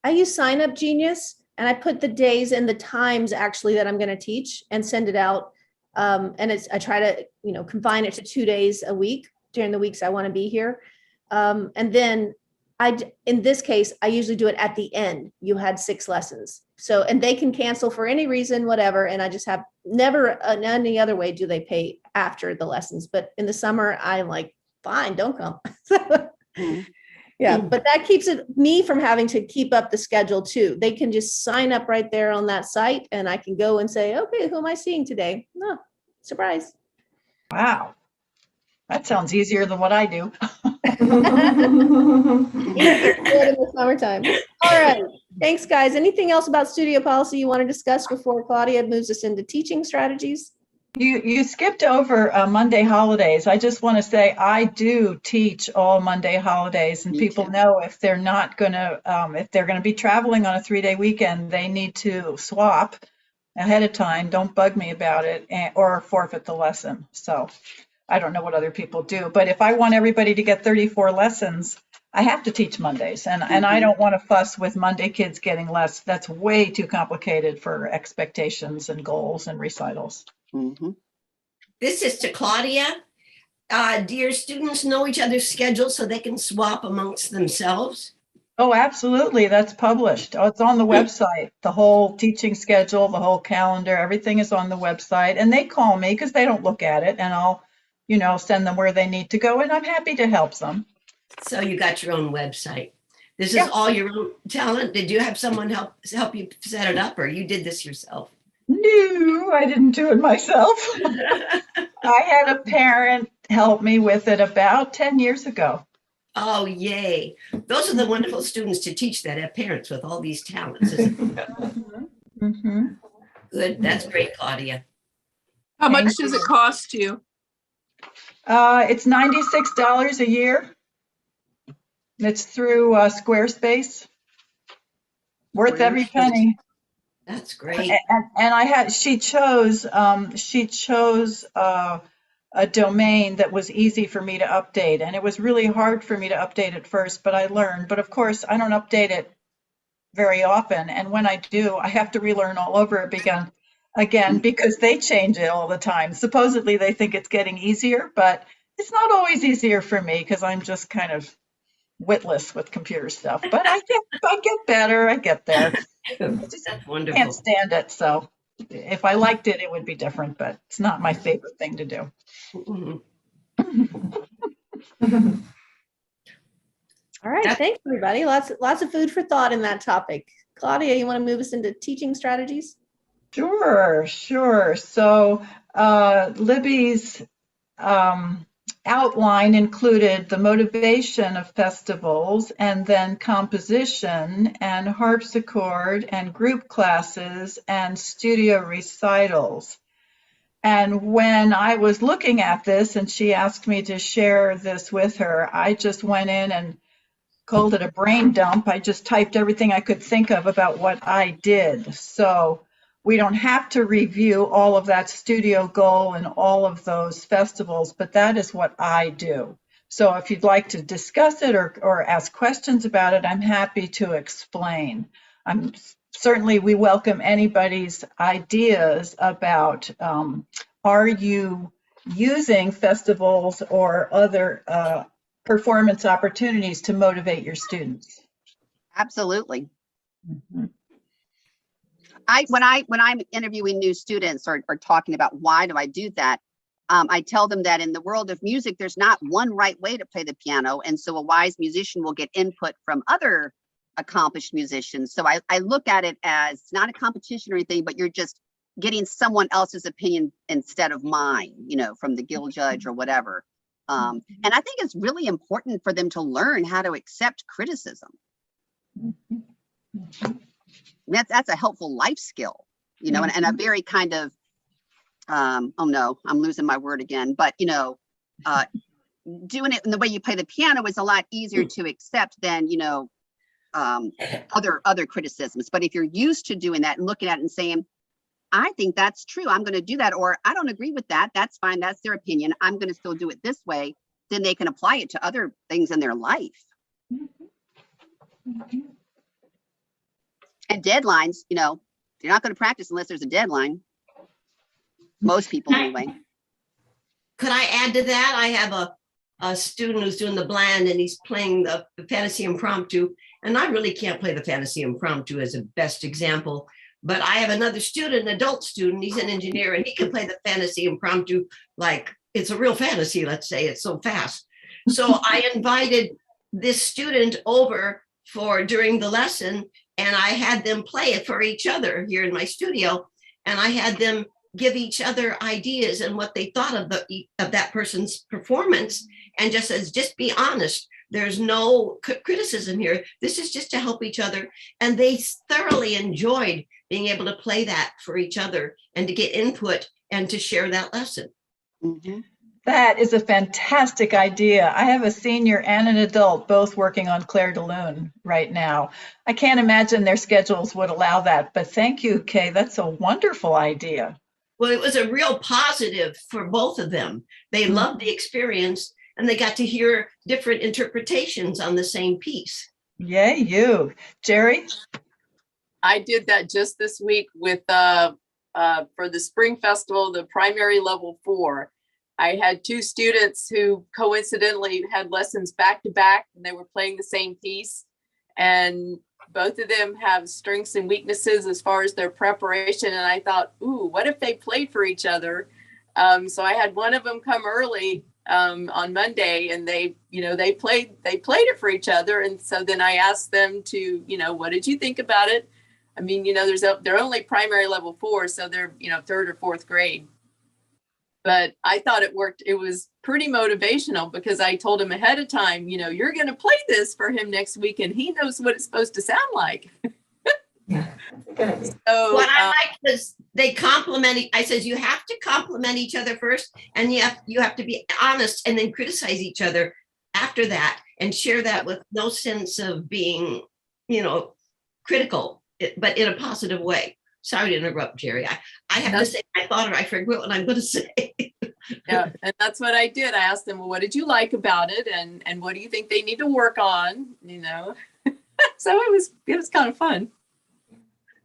I use Sign Up Genius, and I put the days and the times actually that I'm going to teach and send it out. And I try to, confine it to 2 days a week during the weeks I want to be here. And then in this case, I usually do it at the end. You had 6 lessons. So, and they can cancel for any reason, whatever. And I just have never any other way do they pay after the lessons. But in the summer, I'm like, fine, don't come. Yeah, but that keeps me from having to keep up the schedule too. They can just sign up right there on that site, and I can go and say, okay, who am I seeing today? No, surprise. Wow. That sounds easier than what I do. Easier to do it in the summertime. All right. Thanks, guys. Anything else about studio policy you want to discuss before Claudia moves us into teaching strategies? You skipped over Monday holidays. I just want to say I do teach all Monday holidays, and people know if they're not going to, if they're going to be traveling on a 3-day weekend, they need to swap ahead of time. Don't bug me about it, or forfeit the lesson. So I don't know what other people do, but if I want everybody to get 34 lessons, I have to teach Mondays, and I don't want to fuss with Monday kids getting less. That's way too complicated for expectations and goals and recitals. This is to Claudia. Do your students know each other's schedules so they can swap amongst themselves? Oh, absolutely. That's published. Oh, it's on the website. The whole teaching schedule, the whole calendar, everything is on the website. And they call me because they don't look at it, and I'll, send them where they need to go, and I'm happy to help them. So you got your own website. This is all your own talent. Did you have someone help you set it up, or you did this yourself? No, I didn't do it myself. I had a parent help me with it about 10 years ago. Oh, yay. Those are the wonderful students to teach that have parents with all these talents. Isn't it? Good. That's great, Claudia. How much does it cost you? It's $96 a year. It's through Squarespace. Worth every penny. That's great. And she chose a domain that was easy for me to update. And it was really hard for me to update at first, but I learned. But of course, I don't update it very often. And when I do, I have to relearn all over it again because they change it all the time. Supposedly they think it's getting easier, but it's not always easier for me because I'm just kind of witless with computer stuff. But I get better. I get there. That's wonderful. Can't stand it. So if I liked it, it would be different, but it's not my favorite thing to do. All right. Thanks, everybody. Lots of food for thought in that topic. Claudia, you want to move us into teaching strategies? Sure. So Libby's outline included the motivation of festivals, and then composition and harpsichord and group classes and studio recitals. And when I was looking at this and she asked me to share this with her, I just went in and called it a brain dump. I just typed everything I could think of about what I did. So we don't have to review all of that studio goal and all of those festivals, but that is what I do. So if you'd like to discuss it or ask questions about it, I'm happy to explain. Certainly, we welcome anybody's ideas about, are you using festivals or other performance opportunities to motivate your students? Absolutely. When I'm interviewing new students or talking about why do I do that, I tell them that in the world of music, there's not one right way to play the piano. And so a wise musician will get input from other accomplished musicians. So I look at it as not a competition or anything, but you're just getting someone else's opinion instead of mine, from the guild judge or whatever. And I think it's really important for them to learn how to accept criticism. That's a helpful life skill, you know, and a very kind of, oh no, I'm losing my word again, but you know, doing it in the way you play the piano is a lot easier to accept than, you know, other criticisms. But if you're used to doing that and looking at it and saying, I think that's true, I'm going to do that, or I don't agree with that, that's fine, that's their opinion, I'm going to still do it this way, then they can apply it to other things in their life. And deadlines, you know, you're not going to practice unless there's a deadline. Most people anyway. Could I add to that? I have a student who's doing the bland and he's playing the fantasy impromptu. And I really can't play the fantasy impromptu as a best example. But I have another student, an adult student, he's an engineer, and he can play the fantasy impromptu like it's a real fantasy, let's say, it's so fast. So I invited this student over for during the lesson, and I had them play it for each other here in my studio. And I had them give each other ideas and what they thought of that person's performance, and just be honest. There's no criticism here. This is just to help each other. And they thoroughly enjoyed being able to play that for each other and to get input and to share that lesson. Mm-hmm. That is a fantastic idea. I have a senior and an adult both working on Claire de Lune right now. I can't imagine their schedules would allow that, but thank you, Kay. That's a wonderful idea. Well, it was a real positive for both of them. They loved the experience and they got to hear different interpretations on the same piece. Yay, you. Jerry? I did that just this week with for the spring festival, the primary level 4. I had 2 students who coincidentally had lessons back to back, and they were playing the same piece. And both of them have strengths and weaknesses as far as their preparation. And I thought, ooh, what if they played for each other? So I had one of them come early on Monday, and they played it for each other. And so then I asked them to, what did you think about it? I mean, they're only primary level 4, so they're, 3rd or 4th grade. But I thought it worked. It was pretty motivational because I told him ahead of time, you're going to play this for him next week and he knows what it's supposed to sound like. Yeah. So, what I like was they complimented. I says, you have to compliment each other first, and you have to be honest and then criticize each other after that and share that with no sense of being, critical, but in a positive way. Sorry to interrupt, Jerry. I have to say my thought or I forget what I'm going to say. Yeah, and that's what I did. I asked them, well, what did you like about it? And what do you think they need to work on? So it was kind of fun.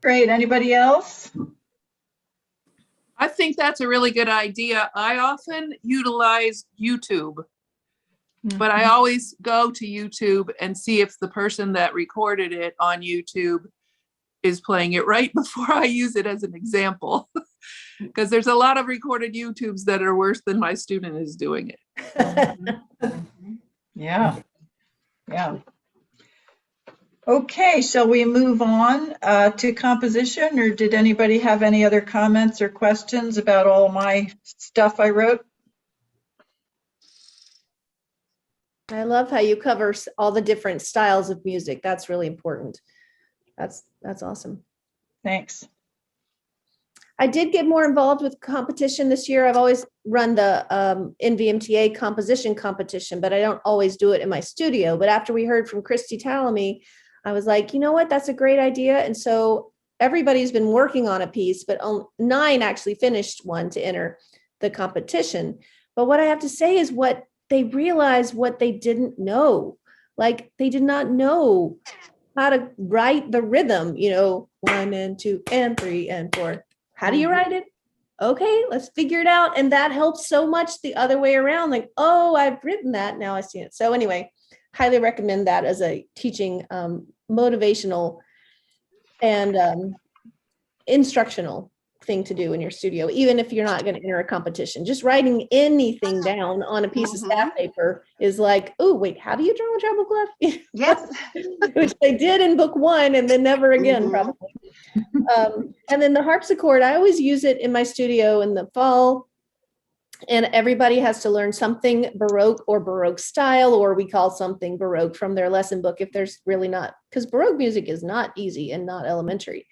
Great. Anybody else? I think that's a really good idea. I often utilize YouTube, but I always go to YouTube and see if the person that recorded it on YouTube is playing it right before I use it as an example. Because there's a lot of recorded YouTubes that are worse than my student is doing it. Yeah. Okay, shall we move on to composition, or did anybody have any other comments or questions about all my stuff I wrote? I love how you cover all the different styles of music. That's really important. That's awesome. Thanks. I did get more involved with competition this year. I've always run the NVMTA composition competition, but I don't always do it in my studio. But after we heard from Christy Talamy, I was like, you know what, that's a great idea. And so everybody's been working on a piece, but 9 actually finished one to enter the competition. But what I have to say is what they realized what they didn't know. Like they did not know how to write the rhythm, 1 and 2 and 3 and 4. How do you write it? Okay, let's figure it out. And that helps so much the other way around. Like, oh, I've written that. Now I see it. So anyway, highly recommend that as a teaching motivational and instructional thing to do in your studio, even if you're not going to enter a competition. Just writing anything down on a piece of staff paper is like, oh, wait, how do you draw a treble clef? Yes. Which they did in book 1 and then never again, probably. And then the harpsichord, I always use it in my studio in the fall And everybody has to learn something Baroque or Baroque style, or we call something Baroque from their lesson book if there's really not, because Baroque music is not easy and not elementary.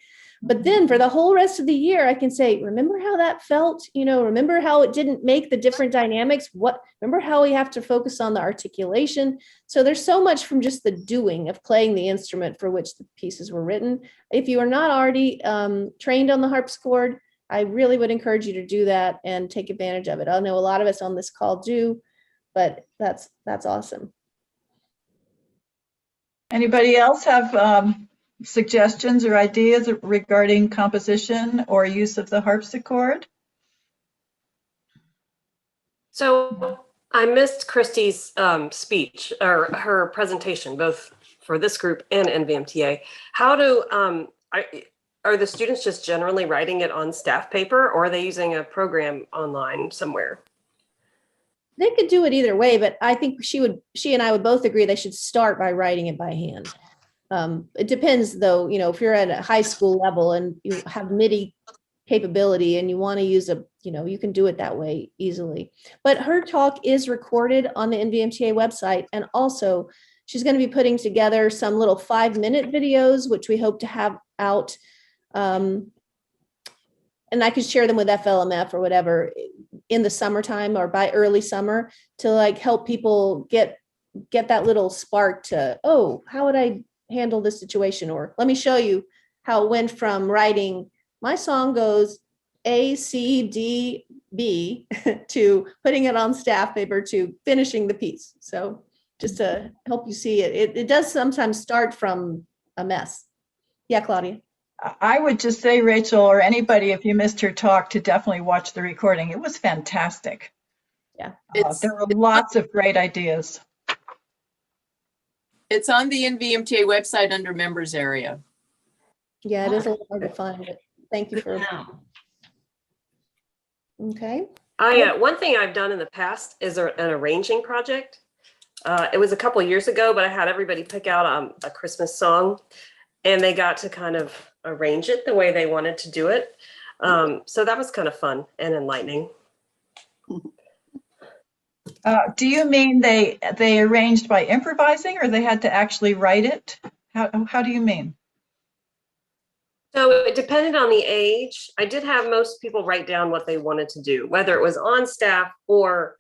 But then for the whole rest of the year, I can say, remember how that felt? You know, remember how it didn't make the different dynamics? Remember how we have to focus on the articulation? So there's so much from just the doing of playing the instrument for which the pieces were written. If you are not already trained on the harpsichord, I really would encourage you to do that and take advantage of it. I know a lot of us on this call do, but that's awesome. Anybody else have suggestions or ideas regarding composition or use of the harpsichord? So I missed Christy's speech or her presentation, both for this group and NVMTA. How do, are the students just generally writing it on staff paper, or are they using a program online somewhere? They could do it either way, but I think she and I would both agree they should start by writing it by hand. It depends though, you know, if you're at a high school level and you have MIDI capability and you want to use you can do it that way easily. But her talk is recorded on the NVMTA website. And also she's going to be putting together some little 5-minute videos, which we hope to have out. And I could share them with FLMF or whatever in the summertime or by early summer to like help people get that little spark to, oh, how would I handle this situation? Or let me show you how it went from writing my song goes A, C, D, B to putting it on staff paper to finishing the piece. So just to help you see it, it does sometimes start from a mess. Yeah, Claudia. I would just say, Rachel, or anybody, if you missed her talk, to definitely watch the recording. It was fantastic. Yeah. There were lots of great ideas. It's on the NVMTA website under members area. Yeah, it is a little hard to find, but thank you for. Okay. One thing I've done in the past is an arranging project. It was a couple years ago, but I had everybody pick out a Christmas song, and they got to kind of arrange it the way they wanted to do it. So that was kind of fun and enlightening. Do you mean they arranged by improvising, or they had to actually write it? How do you mean? So it depended on the age. I did have most people write down what they wanted to do, whether it was on staff or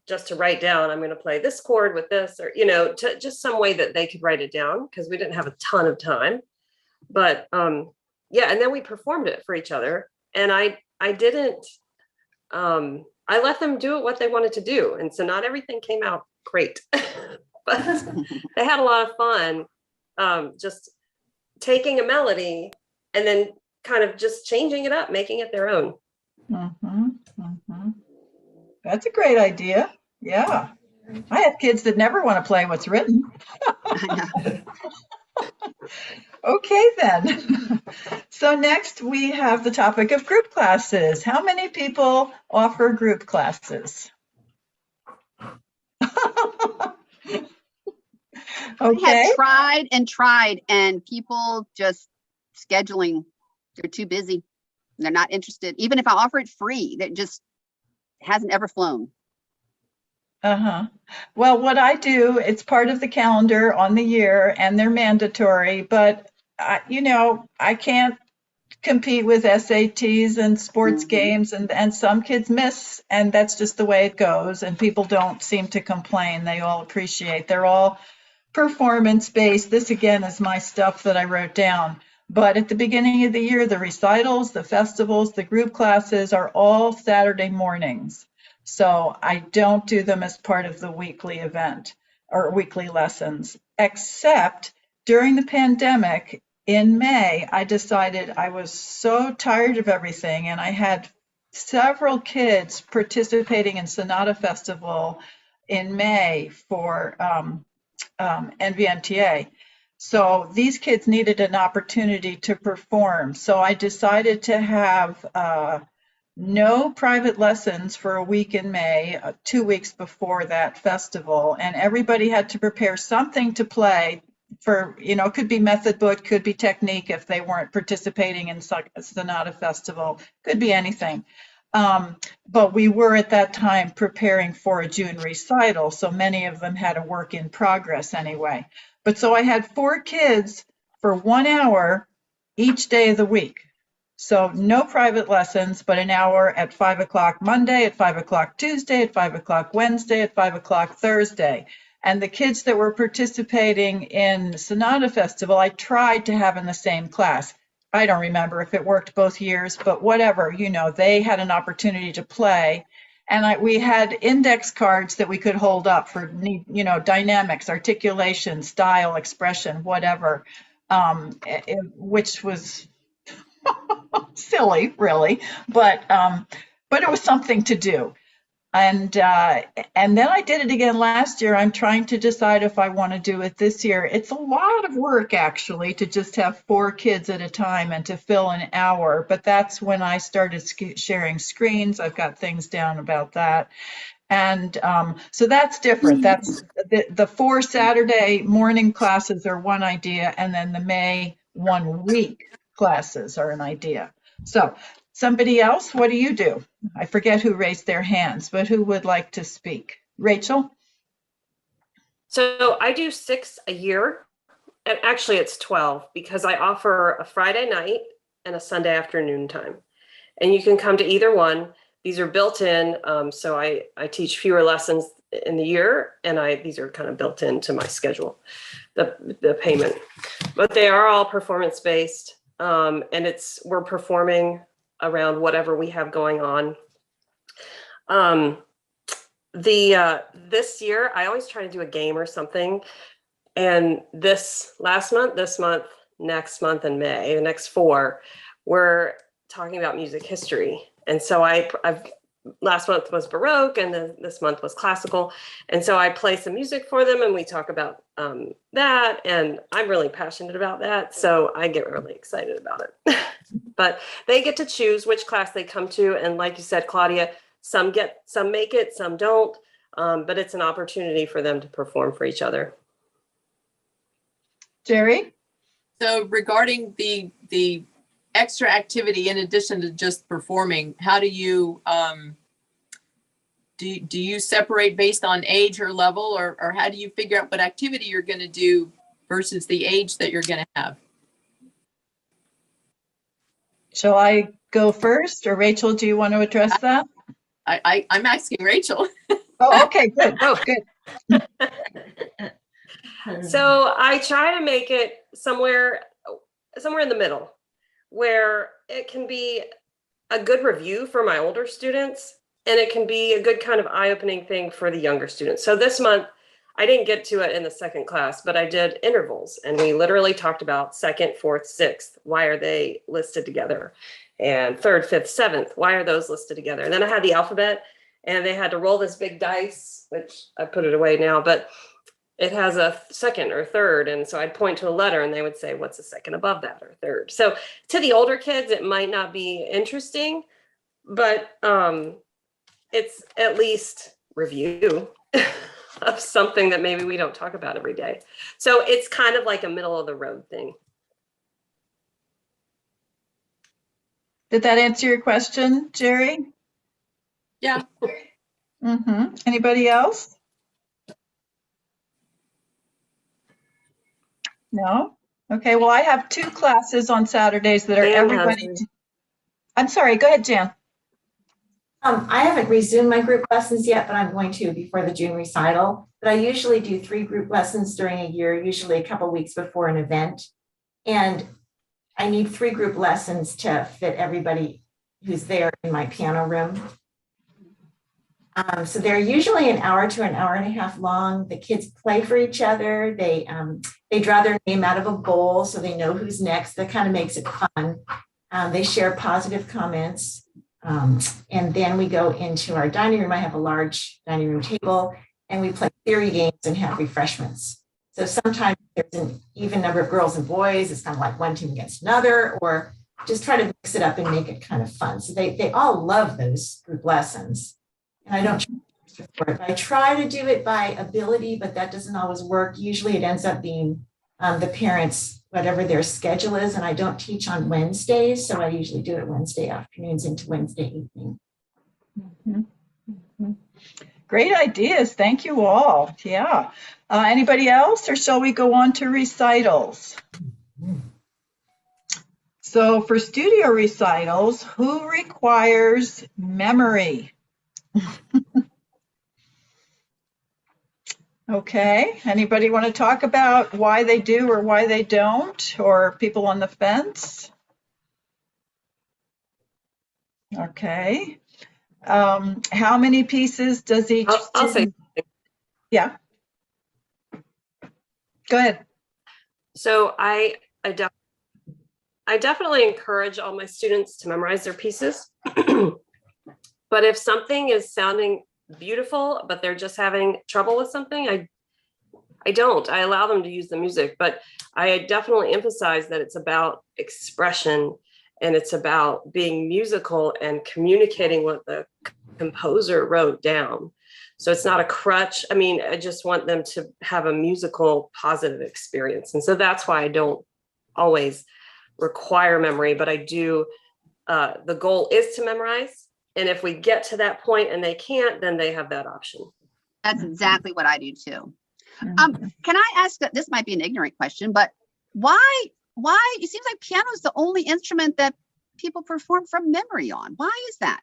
just to write down, I'm going to play this chord with this, or, just some way that they could write it down, because we didn't have a ton of time. But yeah, and then we performed it for each other. And I didn't, I let them do it what they wanted to do. And so not everything came out great, but they had a lot of fun just taking a melody and then kind of just changing it up, making it their own. That's a great idea. Yeah. I have kids that never want to play what's written. Okay, then. So next we have the topic of group classes. How many people offer group classes? Okay. I had tried and people just scheduling, they're too busy. They're not interested. Even if I offer it free, that just hasn't ever flown. Well, what I do, it's part of the calendar on the year and they're mandatory, but I can't compete with SATs and sports games and some kids miss, and that's just the way it goes. And people don't seem to complain. They all appreciate. They're all performance-based. This again is my stuff that I wrote down. But at the beginning of the year, the recitals, the festivals, the group classes are all Saturday mornings. So I don't do them as part of the weekly event or weekly lessons, except during the pandemic in May, I decided I was so tired of everything, and I had several kids participating in Sonata Festival in May for NVMTA. So these kids needed an opportunity to perform. So I decided to have no private lessons for a week in May, 2 weeks before that festival. And everybody had to prepare something to play for, could be method book, could be technique if they weren't participating in Sonata Festival, could be anything. But we were at that time preparing for a June recital, so many of them had a work in progress anyway. But so I had 4 kids for 1 hour each day of the week. So no private lessons, but an hour at 5 o'clock Monday, at 5 o'clock Tuesday, at 5 o'clock Wednesday, at 5 o'clock Thursday. And the kids that were participating in Sonata Festival, I tried to have in the same class. I don't remember if it worked both years, but whatever, they had an opportunity to play. And we had index cards that we could hold up for, dynamics, articulation, style, expression, whatever, which was silly, really, but it was something to do. And then I did it again last year. I'm trying to decide if I want to do it this year. It's a lot of work, actually, to just have 4 kids at a time and to fill an hour. But that's when I started sharing screens. I've got things down about that. And so that's different. That's the 4 Saturday morning classes are one idea, and then the May 1 week classes are an idea. So somebody else, what do you do? I forget who raised their hands, but who would like to speak? Rachel? So I do 6 a year, and actually it's 12 because I offer a Friday night and a Sunday afternoon time. And you can come to either one. These are built in, so I teach fewer lessons in the year, and these are kind of built into my schedule, the payment. But they are all performance-based, and we're performing around whatever we have going on. This year, I always try to do a game or something. And this month, next month, and May, the next 4, we're talking about music history. And so I've last month was Baroque, and then this month was classical. And so I play some music for them, and we talk about that. And I'm really passionate about that, so I get really excited about it. But they get to choose which class they come to, and like you said, Claudia, some make it, some don't. But it's an opportunity for them to perform for each other. Jerry? So regarding the extra activity in addition to just performing, how do you do you separate based on age or level, or how do you figure out what activity you're going to do versus the age that you're going to have? Shall I go first, or Rachel, do you want to address that? I'm asking Rachel. Oh, okay, good. Oh, good. So I try to make it somewhere in the middle, where it can be a good review for my older students, and it can be a good kind of eye-opening thing for the younger students. So this month, I didn't get to it in the second class, but I did intervals, and we literally talked about 2nd, 4th, 6th. Why are they listed together? And 3rd, 5th, 7th. Why are those listed together? And then I had the alphabet, and they had to roll this big dice, which I put it away now, but it has a 2nd or 3rd. And so I'd point to a letter, and they would say, what's the 2nd above that, or 3rd? So to the older kids, it might not be interesting, but it's at least review of something that maybe we don't talk about every day. So it's kind of like a middle of the road thing. Did that answer your question, Jerry? Yeah. Mm-hmm. Anybody else? No? Okay, well, I have 2 classes on Saturdays that are everybody. I'm sorry, go ahead, Jan. I haven't resumed my group lessons yet, but I'm going to before the June recital. But I usually do 3 group lessons during a year, usually a couple weeks before an event. And I need 3 group lessons to fit everybody who's there in my piano room. So they're usually an hour to an hour and a half long. The kids play for each other. They draw their name out of a bowl so they know who's next. That kind of makes it fun. They share positive comments. And then we go into our dining room. I have a large dining room table, and we play theory games and have refreshments. So sometimes there's an even number of girls and boys. It's kind of like one team against another, or just try to mix it up and make it kind of fun. So they all love those group lessons. And I don't charge for it. I try to do it by ability, but that doesn't always work. Usually it ends up being the parents, whatever their schedule is. And I don't teach on Wednesdays, so I usually do it Wednesday afternoons into Wednesday evening. Great ideas. Thank you all. Yeah. Anybody else, or shall we go on to recitals? So for studio recitals, who requires memory? Okay. Anybody want to talk about why they do or why they don't, or people on the fence? Okay. How many pieces does each I'll say, student? Yeah. Go ahead. so I definitely encourage all my students to memorize their pieces. But if something is sounding beautiful, but they're just having trouble with something, I don't. I allow them to use the music, but I definitely emphasize that it's about expression and it's about being musical and communicating what the composer wrote down. So it's not a crutch. I mean, I just want them to have a musical positive experience. And so that's why I don't always require memory, but I do. The goal is to memorize. And if we get to that point and they can't, then they have that option. That's exactly what I do too. Can I ask that, this might be an ignorant question, but why it seems like piano is the only instrument that people perform from memory on. Why is that?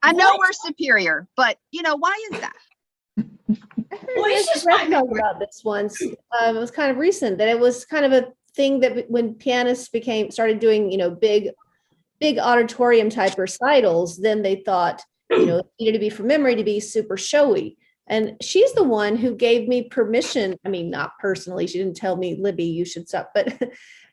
I know we're superior, but why is that? I read about this once. It was kind of recent that it was kind of a thing that when pianists started doing, big auditorium type recitals, then they thought, it needed to be from memory to be super showy. And she's the one who gave me permission. I mean, not personally, she didn't tell me, Libby, you should stop. But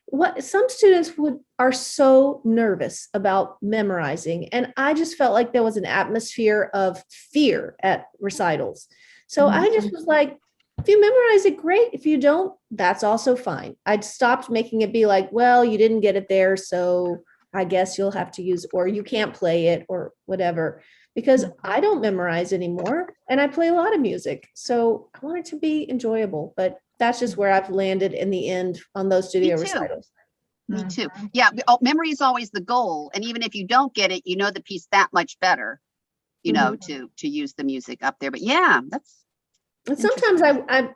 what some students are so nervous about memorizing. And I just felt like there was an atmosphere of fear at recitals. So I just was like, if you memorize it, great. If you don't, that's also fine. I'd stopped making it be like, well, you didn't get it there, so I guess you'll have to use, or you can't play it or whatever, because I don't memorize anymore and I play a lot of music. So I want it to be enjoyable, but that's just where I've landed in the end on those studio recitals. Me too. Yeah. Memory is always the goal. And even if you don't get it, you know the piece that much better, to use the music up there. But yeah, that's. And sometimes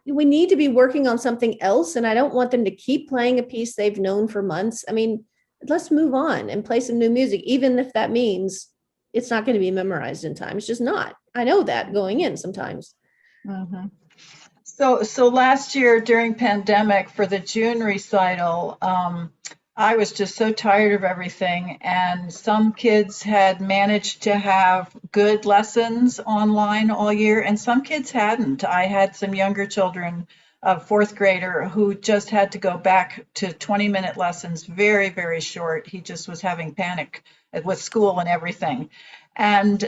we need to be working on something else. And I don't want them to keep playing a piece they've known for months. I mean, let's move on and play some new music, even if that means it's not going to be memorized in time. It's just not. I know that going in sometimes. So last year during pandemic for the June recital, I was just so tired of everything, and some kids had managed to have good lessons online all year, and some kids hadn't. I had some younger children, a fourth grader, who just had to go back to 20-minute lessons, very, very short. He just was having panic with school and everything. And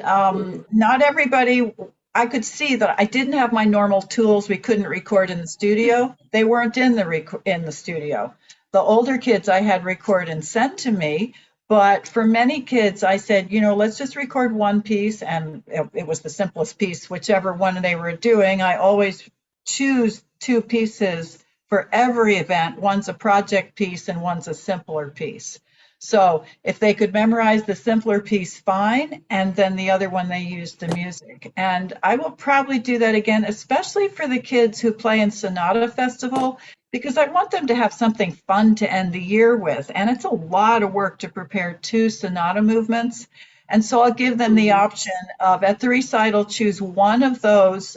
not everybody, I could see that I didn't have my normal tools. We couldn't record in the studio. They weren't in the studio. The older kids I had record and sent to me, but for many kids I said, let's just record one piece, and it was the simplest piece, whichever one they were doing. I always choose two pieces for every event. One's a project piece and one's a simpler piece. So if they could memorize the simpler piece, fine, and then the other one they use the music. And I will probably do that again, especially for the kids who play in Sonata Festival, because I want them to have something fun to end the year with. And it's a lot of work to prepare 2 sonata movements. And so I'll give them the option of, at the recital, choose one of those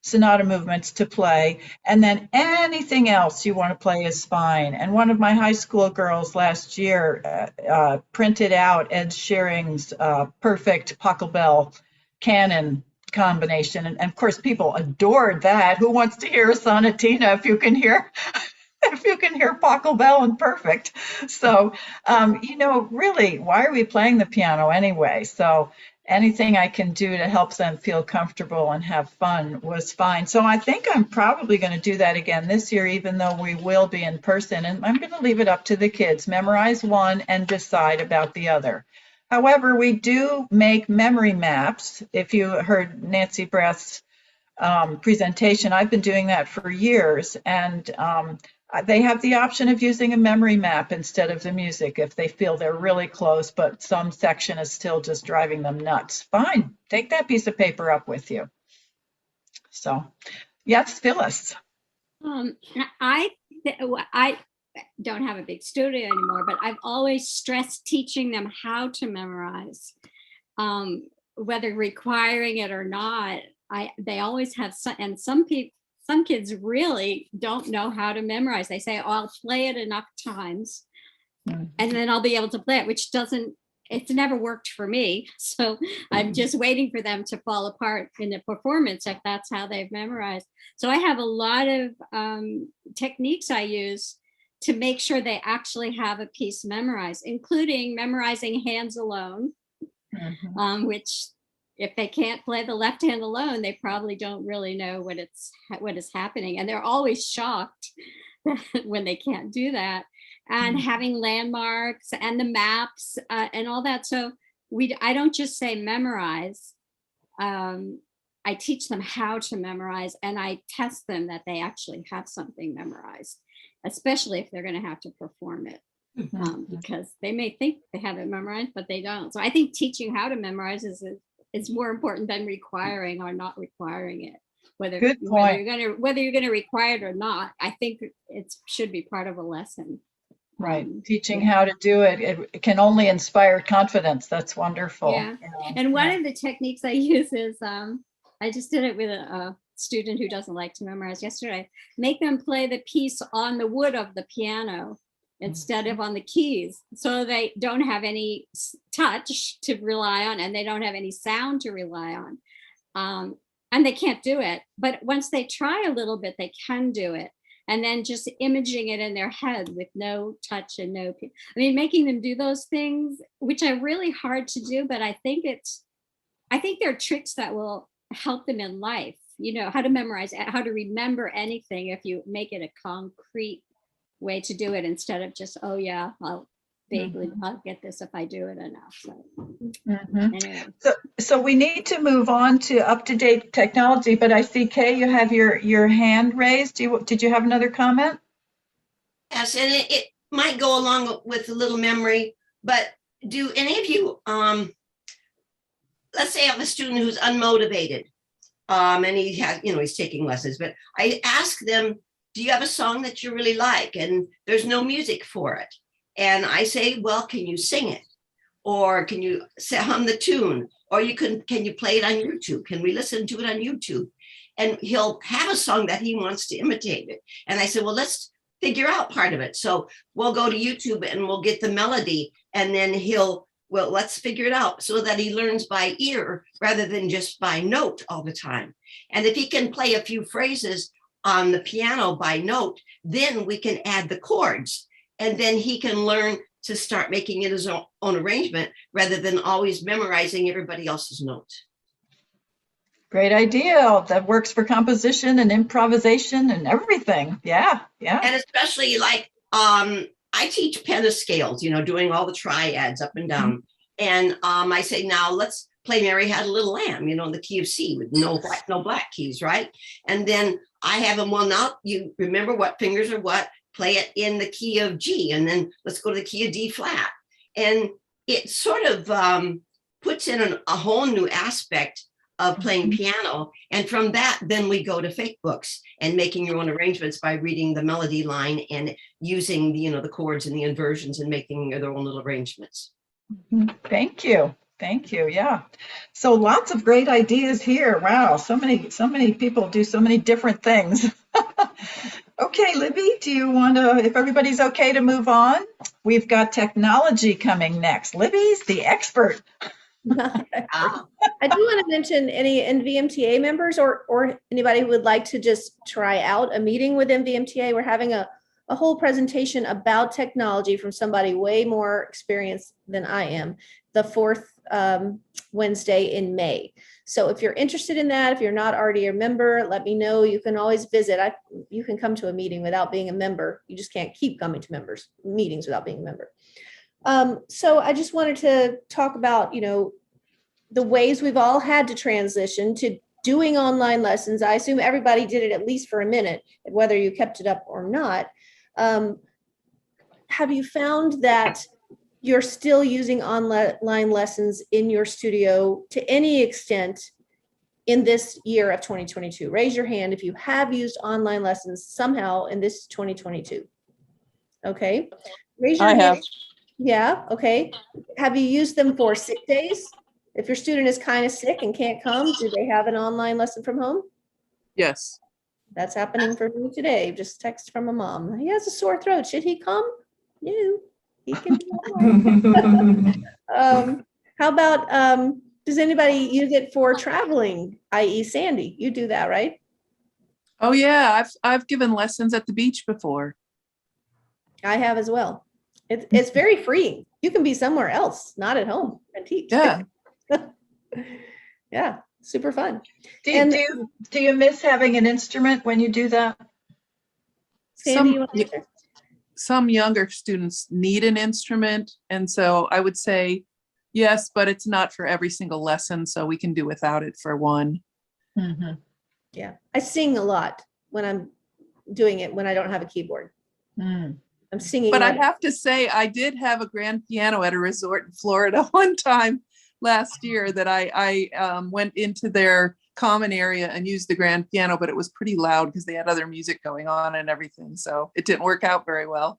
sonata movements to play, and then anything else you want to play is fine. And one of my high school girls last year printed out Ed shearing's perfect Pachelbel canon combination. And of course, people adored that. Who wants to hear a sonatina if you can hear Pachelbel and perfect? So, really, why are we playing the piano anyway? So anything I can do to help them feel comfortable and have fun was fine. So I think I'm probably going to do that again this year, even though we will be in person. And I'm going to leave it up to the kids. Memorize one and decide about the other. However, we do make memory maps. If you heard Nancy Breath's presentation, I've been doing that for years. And They have the option of using a memory map instead of the music if they feel they're really close, but some section is still just driving them nuts. Fine, take that piece of paper up with you. So, yes, Phyllis. I don't have a big studio anymore, but I've always stressed teaching them how to memorize, whether requiring it or not. They always have some, and some kids really don't know how to memorize. They say, oh, I'll play it enough times and then I'll be able to play it, which it's never worked for me. So I'm just waiting for them to fall apart in the performance if that's how they've memorized. So I have a lot of techniques I use to make sure they actually have a piece memorized, including memorizing hands alone, which if they can't play the left hand alone, they probably don't really know what is happening. And they're always shocked when they can't do that. And having landmarks and the maps and all that. So I don't just say memorize. I teach them how to memorize, and I test them that they actually have something memorized, especially if they're going to have to perform it. Because they may think they have it memorized, but they don't. So I think teaching how to memorize is more important than requiring or not requiring it. Whether you're going to require it or not, I think it should be part of a lesson. Right. Teaching how to do it, it can only inspire confidence. That's wonderful. Yeah. And one of the techniques I use is, I just did it with a student who doesn't like to memorize yesterday. Make them play the piece on the wood of the piano instead of on the keys. So they don't have any touch to rely on, and they don't have any sound to rely on. And they can't do it. But once they try a little bit, they can do it. And then just imaging it in their head with no touch and making them do those things, which are really hard to do, but I think they're tricks that will help them in life, how to memorize, how to remember anything if you make it a concrete way to do it instead of just, oh yeah, I'll get this if I do it enough. So, anyway. So we need to move on to up-to-date technology, but I see, Kay, you have your hand raised. Did you have another comment? Yes, and it might go along with a little memory, but do any of you, let's say I have a student who's unmotivated, and he has, he's taking lessons, but I ask them, do you have a song that you really like? And there's no music for it. And I say, well, can you sing it? Or can you hum the tune? Or can you play it on YouTube? Can we listen to it on YouTube? And he'll have a song that he wants to imitate it. And I said, well, let's figure out part of it. So we'll go to YouTube and we'll get the melody, and then let's figure it out so that he learns by ear rather than just by note all the time. And if he can play a few phrases on the piano by note, then we can add the chords. And then he can learn to start making it his own arrangement rather than always memorizing everybody else's notes. Great idea. That works for composition and improvisation and everything. Yeah. And especially like I teach pentascales, doing all the triads up and down. And I say, now let's play Mary Had a Little Lamb, in the key of C with no black keys, right? And then I have them, well, now you remember what fingers are what, play it in the key of G, and then let's go to the key of D flat. And it sort of puts in a whole new aspect of playing piano. And from that, then we go to fake books and making your own arrangements by reading the melody line and using the chords and the inversions and making their own little arrangements. Thank you. Yeah. So lots of great ideas here. Wow. So many people do so many different things. Okay, Libby, do you want to, if everybody's okay to move on? We've got technology coming next. Libby's the expert. I do want to mention any NVMTA members or anybody who would like to just try out a meeting with NVMTA. We're having a whole presentation about technology from somebody way more experienced than I am, the fourth Wednesday in May. So if you're interested in that, if you're not already a member, let me know. You can always visit. You can come to a meeting without being a member. You just can't keep coming to meetings without being a member. So I just wanted to talk about, the ways we've all had to transition to doing online lessons. I assume everybody did it at least for a minute, whether you kept it up or not. Have you found that you're still using online lessons in your studio to any extent in this year of 2022? Raise your hand if you have used online lessons somehow in this 2022. Okay. Raise your I hand. have. Yeah, okay. Have you used them for sick days? If your student is kind of sick and can't come, do they have an online lesson from home? Yes. That's happening for me today. Just text from a mom. He has a sore throat. Should he come? No, he can be online. How about, does anybody use it for traveling, i.e. Sandy? You do that, right? Oh yeah, I've given lessons at the beach before. I have as well. It's very freeing. You can be somewhere else, not at home, and teach. Yeah. Yeah, super fun. Do you miss having an instrument when you do that? Sandy, you want to answer? Some younger students need an instrument, and so I would say yes, but it's not for every single lesson, so we can do without it for one. Mm-hmm. Yeah, I sing a lot when I'm doing it when I don't have a keyboard. I'm singing. But I have to say, I did have a grand piano at a resort in Florida one time last year that I went into their common area and used the grand piano, but it was pretty loud because they had other music going on and everything. So it didn't work out very well.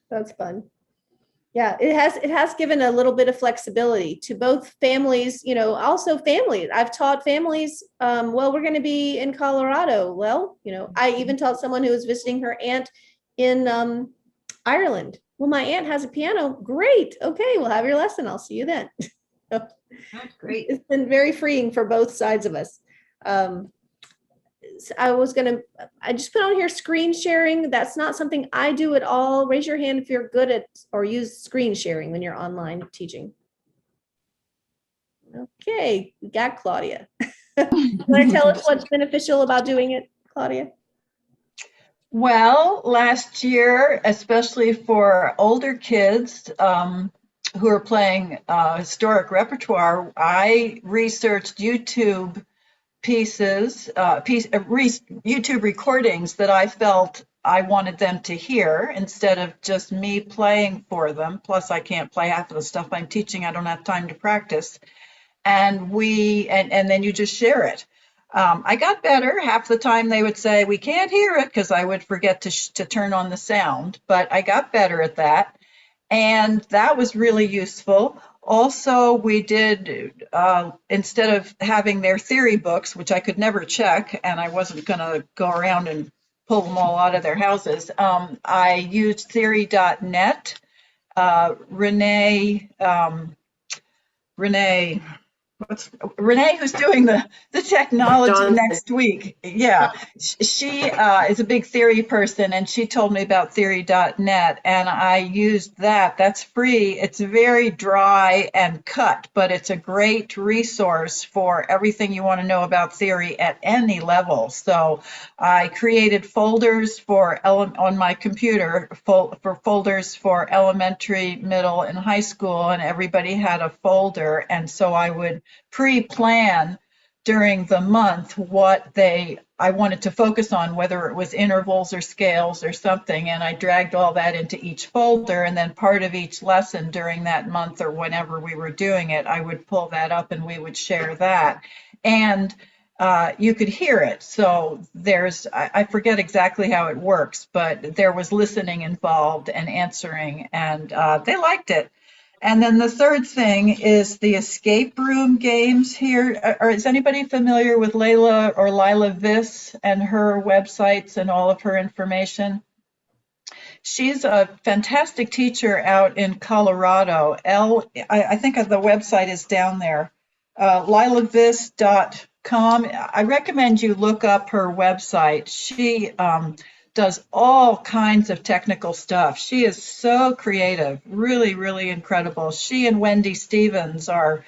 That's fun. Yeah, it has given a little bit of flexibility to both families, also families. I've taught families, well, we're going to be in Colorado. Well, I even taught someone who was visiting her aunt in Ireland. Well, my aunt has a piano. Great. Okay, we'll have your lesson. I'll see you then. That's great. It's been very freeing for both sides of us. I just put on here screen sharing. That's not something I do at all. Raise your hand if you're good at or use screen sharing when you're online teaching. Okay, we got Claudia. Want to tell us what's beneficial about doing it, Claudia? Well, last year, especially for older kids who are playing historic repertoire, I researched YouTube YouTube recordings that I felt I wanted them to hear instead of just me playing for them. Plus, I can't play half of the stuff I'm teaching. I don't have time to practice. And then you just share it. I got better. Half the time they would say, we can't hear it, because I would forget to turn on the sound. But I got better at that. And that was really useful. Also, we did, instead of having their theory books, which I could never check, and I wasn't going to go around and pull them all out of their houses, I used theory.net. Renee, who's doing the technology next week. Yeah, she is a big theory person, and she told me about theory.net, and I used that. That's free. It's very dry and cut, but it's a great resource for everything you want to know about theory at any level. So I created folders on my computer for folders for elementary, middle, and high school, and everybody had a folder, and so I would pre-plan during the month what I wanted to focus on, whether it was intervals or scales or something, and I dragged all that into each folder, and then part of each lesson during that month or whenever we were doing it, I would pull that up and we would share that. And you could hear it. So I forget exactly how it works, but there was listening involved and answering, and they liked it. And then the third thing is the escape room games here. Is anybody familiar with Lila Viss and her websites and all of her information? She's a fantastic teacher out in Colorado. I think the website is down there, lilaviss.com. I recommend you look up her website. She does all kinds of technical stuff. She is so creative, really, really incredible. She and Wendy Stevens are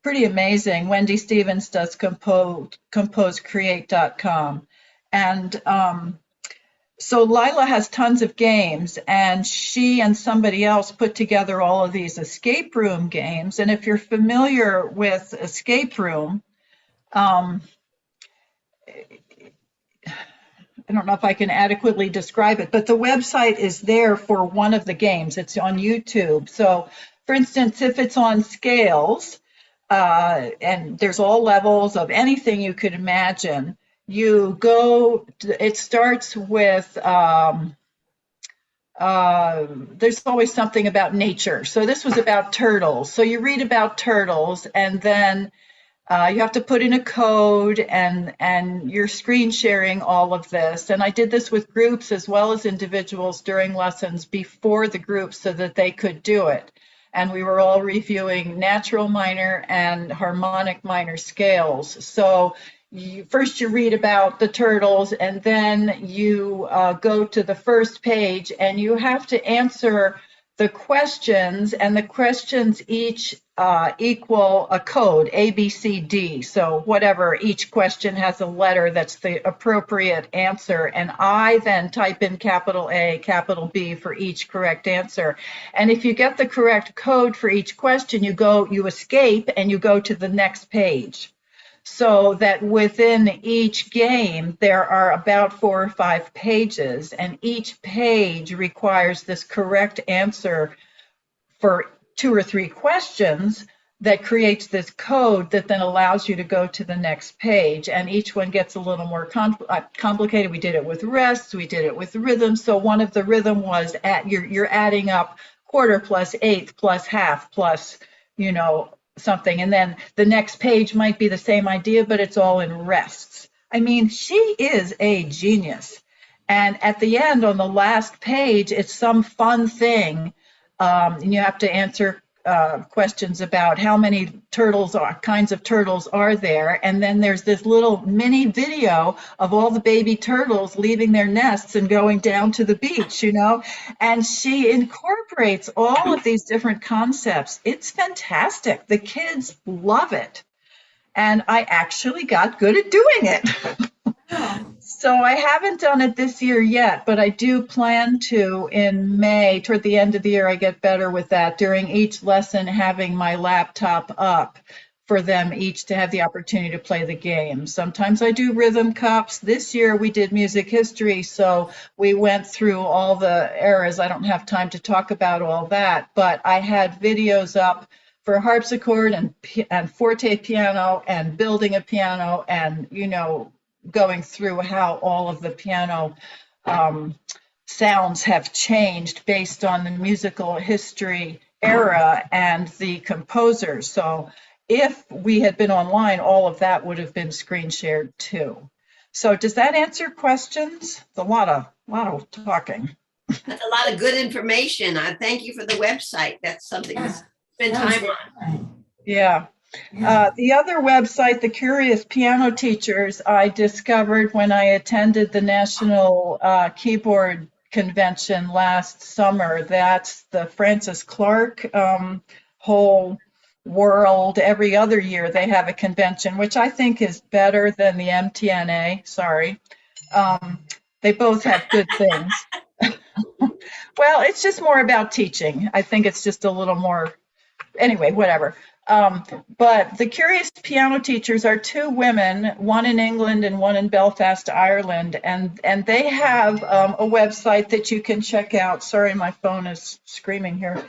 pretty amazing. Wendy Stevens does composecreate.com. And so Lila has tons of games, and she and somebody else put together all of these escape room games. And if you're familiar with escape room, I don't know if I can adequately describe it, but the website is there for one of the games. It's on YouTube. So, for instance, if it's on scales, and there's all levels of anything you could imagine, it starts with, there's always something about nature. So this was about turtles. So you read about turtles, and then you have to put in a code, and you're screen sharing all of this. And I did this with groups as well as individuals during lessons before the group so that they could do it. And we were all reviewing natural minor and harmonic minor scales. So first you read about the turtles, and then you go to the first page, and you have to answer the questions, and the questions each equal a code, A, B, C, D. So whatever, each question has a letter that's the appropriate answer. And I then type in capital A, capital B for each correct answer. And if you get the correct code for each question, you escape and you go to the next page. So that within each game, there are about 4 or 5 pages, and each page requires this correct answer for 2 or 3 questions that creates this code that then allows you to go to the next page. And each one gets a little more complicated. We did it with rests, we did it with rhythm. So one of the rhythm was you're adding up quarter plus eighth plus half plus, something. And then the next page might be the same idea, but it's all in rests. I mean, she is a genius. And at the end, on the last page, it's some fun thing. And you have to answer questions about how many kinds of turtles are there. And then there's this little mini video of all the baby turtles leaving their nests and going down to the beach, and she incorporates all of these different concepts. It's fantastic. The kids love it. And I actually got good at doing it. So I haven't done it this year yet, but I do plan to in May. Toward the end of the year, I get better with that, during each lesson having my laptop up for them each to have the opportunity to play the game. Sometimes I do rhythm cups. This year we did music history, so we went through all the eras. I don't have time to talk about all that, but I had videos up for harpsichord and forte piano and building a piano, and going through how all of the piano sounds have changed based on the musical history era and the composers. So if we had been online, all of that would have been screen shared too. So does that answer questions? It's a lot of talking. That's a lot of good information. I thank you for the website. That's something to spend time on. Yeah. The other website, the Curious Piano Teachers, I discovered when I attended the National Keyboard Convention last summer. That's the Francis Clark whole world. Every other year they have a convention, which I think is better than the MTNA. Sorry. They both have good things. Well, it's just more about teaching. I think it's just a little more, anyway, whatever. But the Curious Piano Teachers are 2 women, one in England and one in Belfast, Ireland, and they have a website that you can check out. Sorry, my phone is screaming here.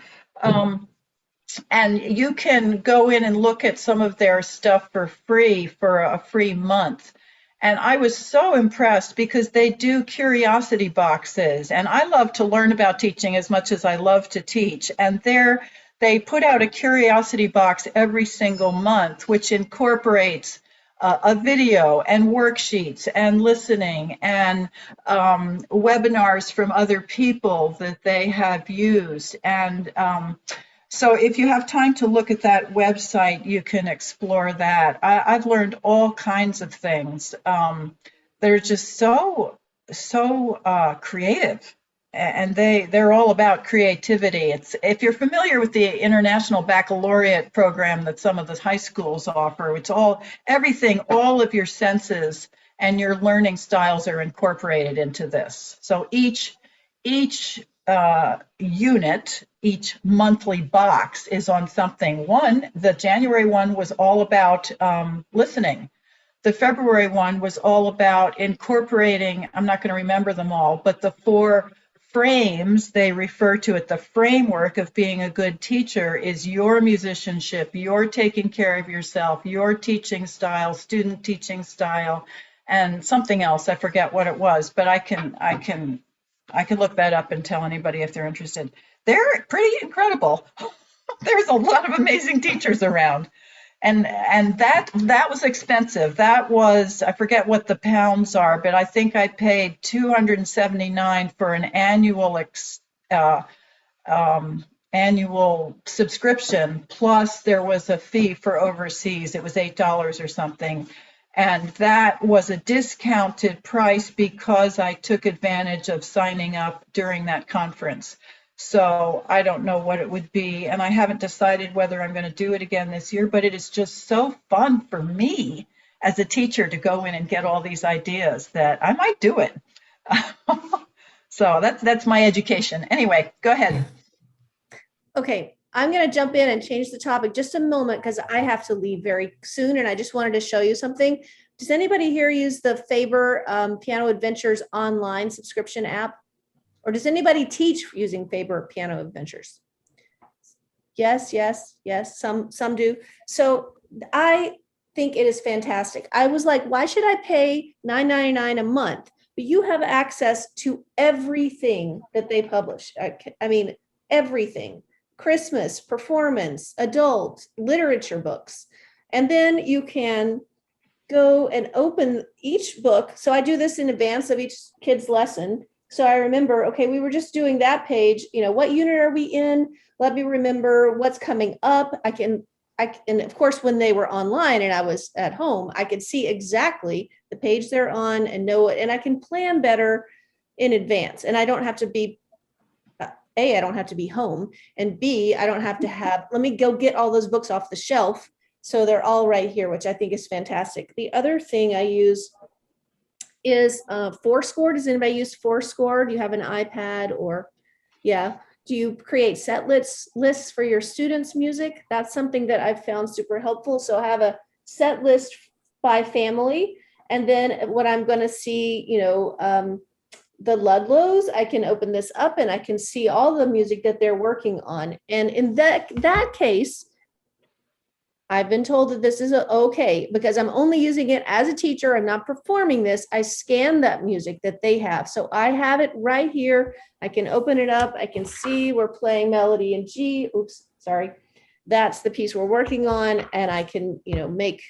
And you can go in and look at some of their stuff for free for a free month. And I was so impressed because they do curiosity boxes, and I love to learn about teaching as much as I love to teach. And they put out a curiosity box every single month, which incorporates a video and worksheets and listening and webinars from other people that they have used. And so if you have time to look at that website, you can explore that. I've learned all kinds of things. They're just so creative. And they're all about creativity. It's, if you're familiar with the International Baccalaureate program that some of the high schools offer, it's everything, all of your senses and your learning styles are incorporated into this. So each unit, each monthly box is on something. The January one was all about listening. the February one was all about incorporating, I'm not going to remember them all, but the 4 frames they refer to it, the framework of being a good teacher is your musicianship, your taking care of yourself, your teaching style, student teaching style, and something else. I forget what it was, but I can look that up and tell anybody if they're interested. They're pretty incredible. There's a lot of amazing teachers around. And that was expensive. That was, I forget what the pounds are, but I think I paid $279 for an annual subscription. Plus there was a fee for overseas. It was $8 or something. And that was a discounted price because I took advantage of signing up during that conference. So I don't know what it would be, and I haven't decided whether I'm going to do it again this year, but it is just so fun for me as a teacher to go in and get all these ideas that I might do it. So that's my education. Anyway, go ahead. Okay, I'm going to jump in and change the topic just a moment because I have to leave very soon, and I just wanted to show you something. Does anybody here use the Faber Piano Adventures online subscription app? Or does anybody teach using Faber Piano Adventures? Yes, yes, yes, some do. So I think it is fantastic. I was like, why should I pay $9.99 a month? But you have access to everything that they publish. I mean, everything. Christmas, performance, adult, literature books. And then you can go and open each book. So I do this in advance of each kid's lesson. So I remember, okay, we were just doing that page, what unit are we in? Let me remember what's coming up. And of course, when they were online and I was at home, I could see exactly the page they're on and know it. And I can plan better in advance. And I don't have to be, A, I don't have to be home. And B, I don't have to let me go get all those books off the shelf. So they're all right here, which I think is fantastic. The other thing I use is Fourscore. Does anybody use Fourscore? Do you have an iPad or, yeah. Do you create set lists for your students' music? That's something that I've found super helpful. So I have a set list by family. And then when I'm going to see, the Ludlows, I can open this up and I can see all the music that they're working on. And in that case, I've been told that this is okay because I'm only using it as a teacher. I'm not performing this. I scan that music that they have. So I have it right here. I can open it up. I can see we're playing melody in G. Oops, sorry. That's the piece we're working on. And I can, make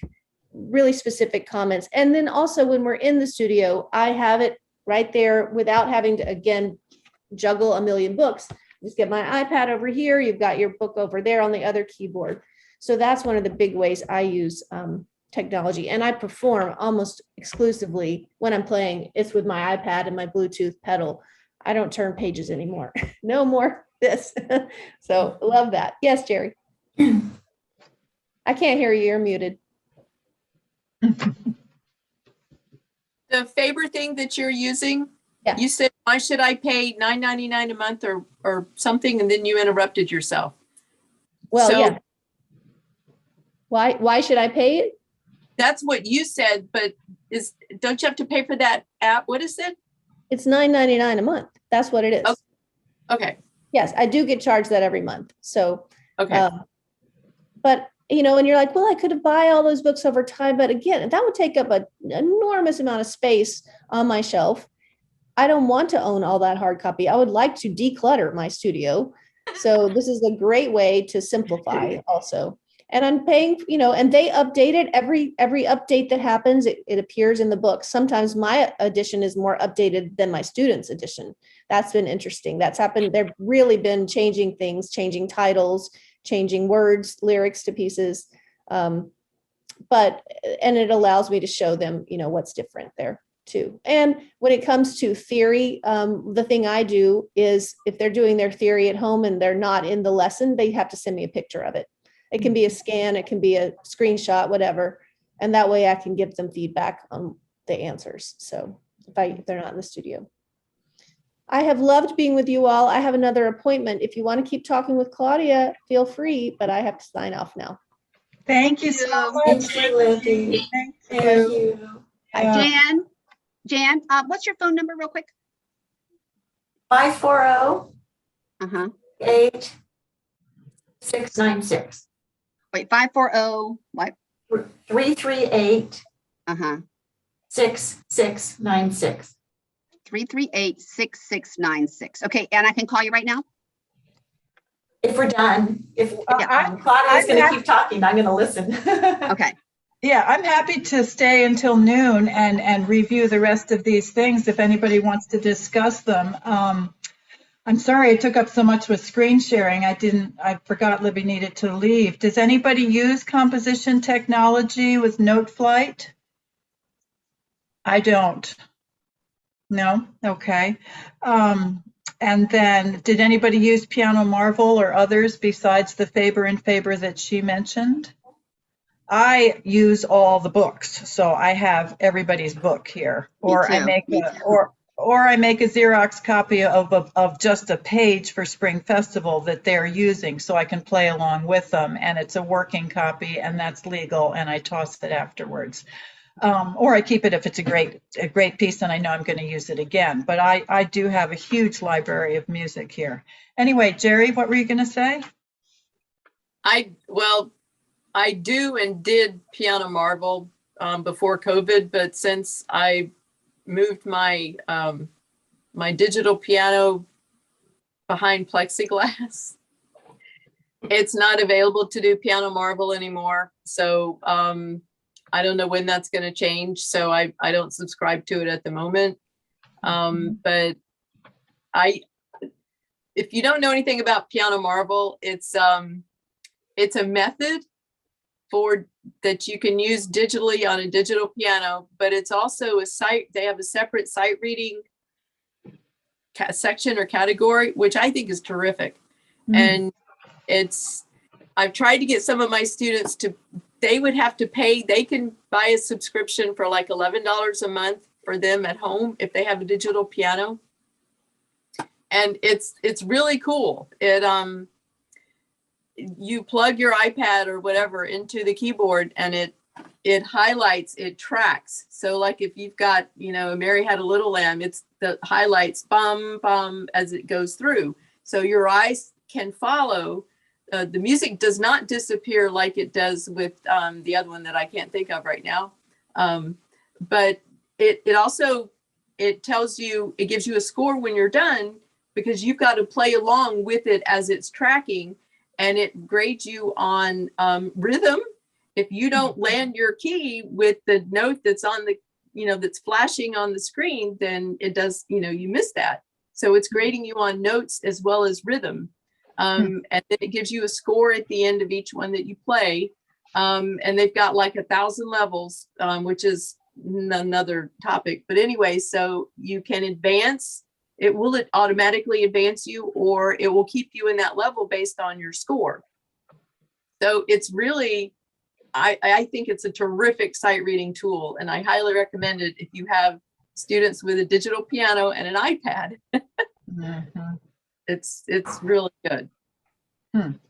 really specific comments. And then also when we're in the studio, I have it right there without having to, again, juggle a million books. Just get my iPad over here. You've got your book over there on the other keyboard. So that's one of the big ways I use technology. And I perform almost exclusively when I'm playing. It's with my iPad and my Bluetooth pedal. I don't turn pages anymore. No more this. So love that. Yes, Jerry. I can't hear you. You're muted. The Faber thing that you're using, Yeah. You said, why should I pay $9.99 a month or something? And then you interrupted yourself. Well, So, yeah. Why should I pay it? That's what you said, but don't you have to pay for that app? What is it? It's $9.99 a month. That's what it is. Okay. Yes, I do get charged that every month. So, Okay. But, and you're like, well, I could buy all those books over time. But again, that would take up an enormous amount of space on my shelf. I don't want to own all that hard copy. I would like to declutter my studio. So this is a great way to simplify also. And I'm paying, and they update it every update that happens, it appears in the book. Sometimes my edition is more updated than my students' edition. That's been interesting. That's happened. They've really been changing things, changing titles, changing words, lyrics to pieces. And it allows me to show them, what's different there too. And when it comes to theory, the thing I do is if they're doing their theory at home and they're not in the lesson, they have to send me a picture of it. It can be a scan, it can be a screenshot, whatever. And that way I can give them feedback on the answers. So if they're not in the studio. I have loved being with you all. I have another appointment. If you want to keep talking with Claudia, feel free, but I have to sign off now. Thank you so much. Thank you, Libby. Thank Thank you. you. Yeah. Jan, what's your phone number real quick? 540 Uh-huh. 8696. Wait, 540, what? 338 Uh-huh. 6696. 338-6696. Okay, and I can call you right now? If we're done, if I'm Claudia's going to happy- keep talking, I'm going to listen. Okay. Yeah, I'm happy to stay until noon and review the rest of these things if anybody wants to discuss them. I'm sorry I took up so much with screen sharing. I forgot Libby needed to leave. Does anybody use composition technology with NoteFlight? I don't. No? Okay. And then did anybody use Piano Marvel or others besides the Faber and Faber that she mentioned? I use all the books, so I have everybody's book here, or I make I make a Xerox copy of just a page for Spring Festival that they're using, so I can play along with them, and it's a working copy, and that's legal, and I toss it afterwards, or I keep it if it's a great piece, and I know I'm going to use it again. But I do have a huge library of music here. Anyway, Jerry, what were you going to say? I do and did Piano Marvel before COVID, but since I moved my my digital piano behind plexiglass, it's not available to do Piano Marvel anymore. So I don't know when that's going to change. So I don't subscribe to it at the moment. But if you don't know anything about Piano Marvel, it's a method that you can use digitally on a digital piano, but it's also a site. They have a separate sight reading section or category, which I think is terrific. And I've tried to get some of my students they would have to pay. They can buy a subscription for like $11 a month for them at home if they have a digital piano. And it's really cool. You plug your iPad or whatever into the keyboard and it highlights, it tracks. So like if you've got, Mary Had a Little Lamb, it's the highlights bum, bum as it goes through. So your eyes can follow. The music does not disappear like it does with the other one that I can't think of right now. But it also, it tells you, it gives you a score when you're done because you've got to play along with it as it's tracking. And it grades you on rhythm. If you don't land your key with the note that's on the, that's flashing on the screen, then it does, you miss that. So it's grading you on notes as well as rhythm. And then it gives you a score at the end of each one that you play. And they've got like 1,000 levels, which is another topic. But anyway, so you can advance. It will automatically advance you, or it will keep you in that level based on your score. So it's really, I think it's a terrific sight reading tool, and I highly recommend it if you have students with a digital piano and an iPad. It's really good.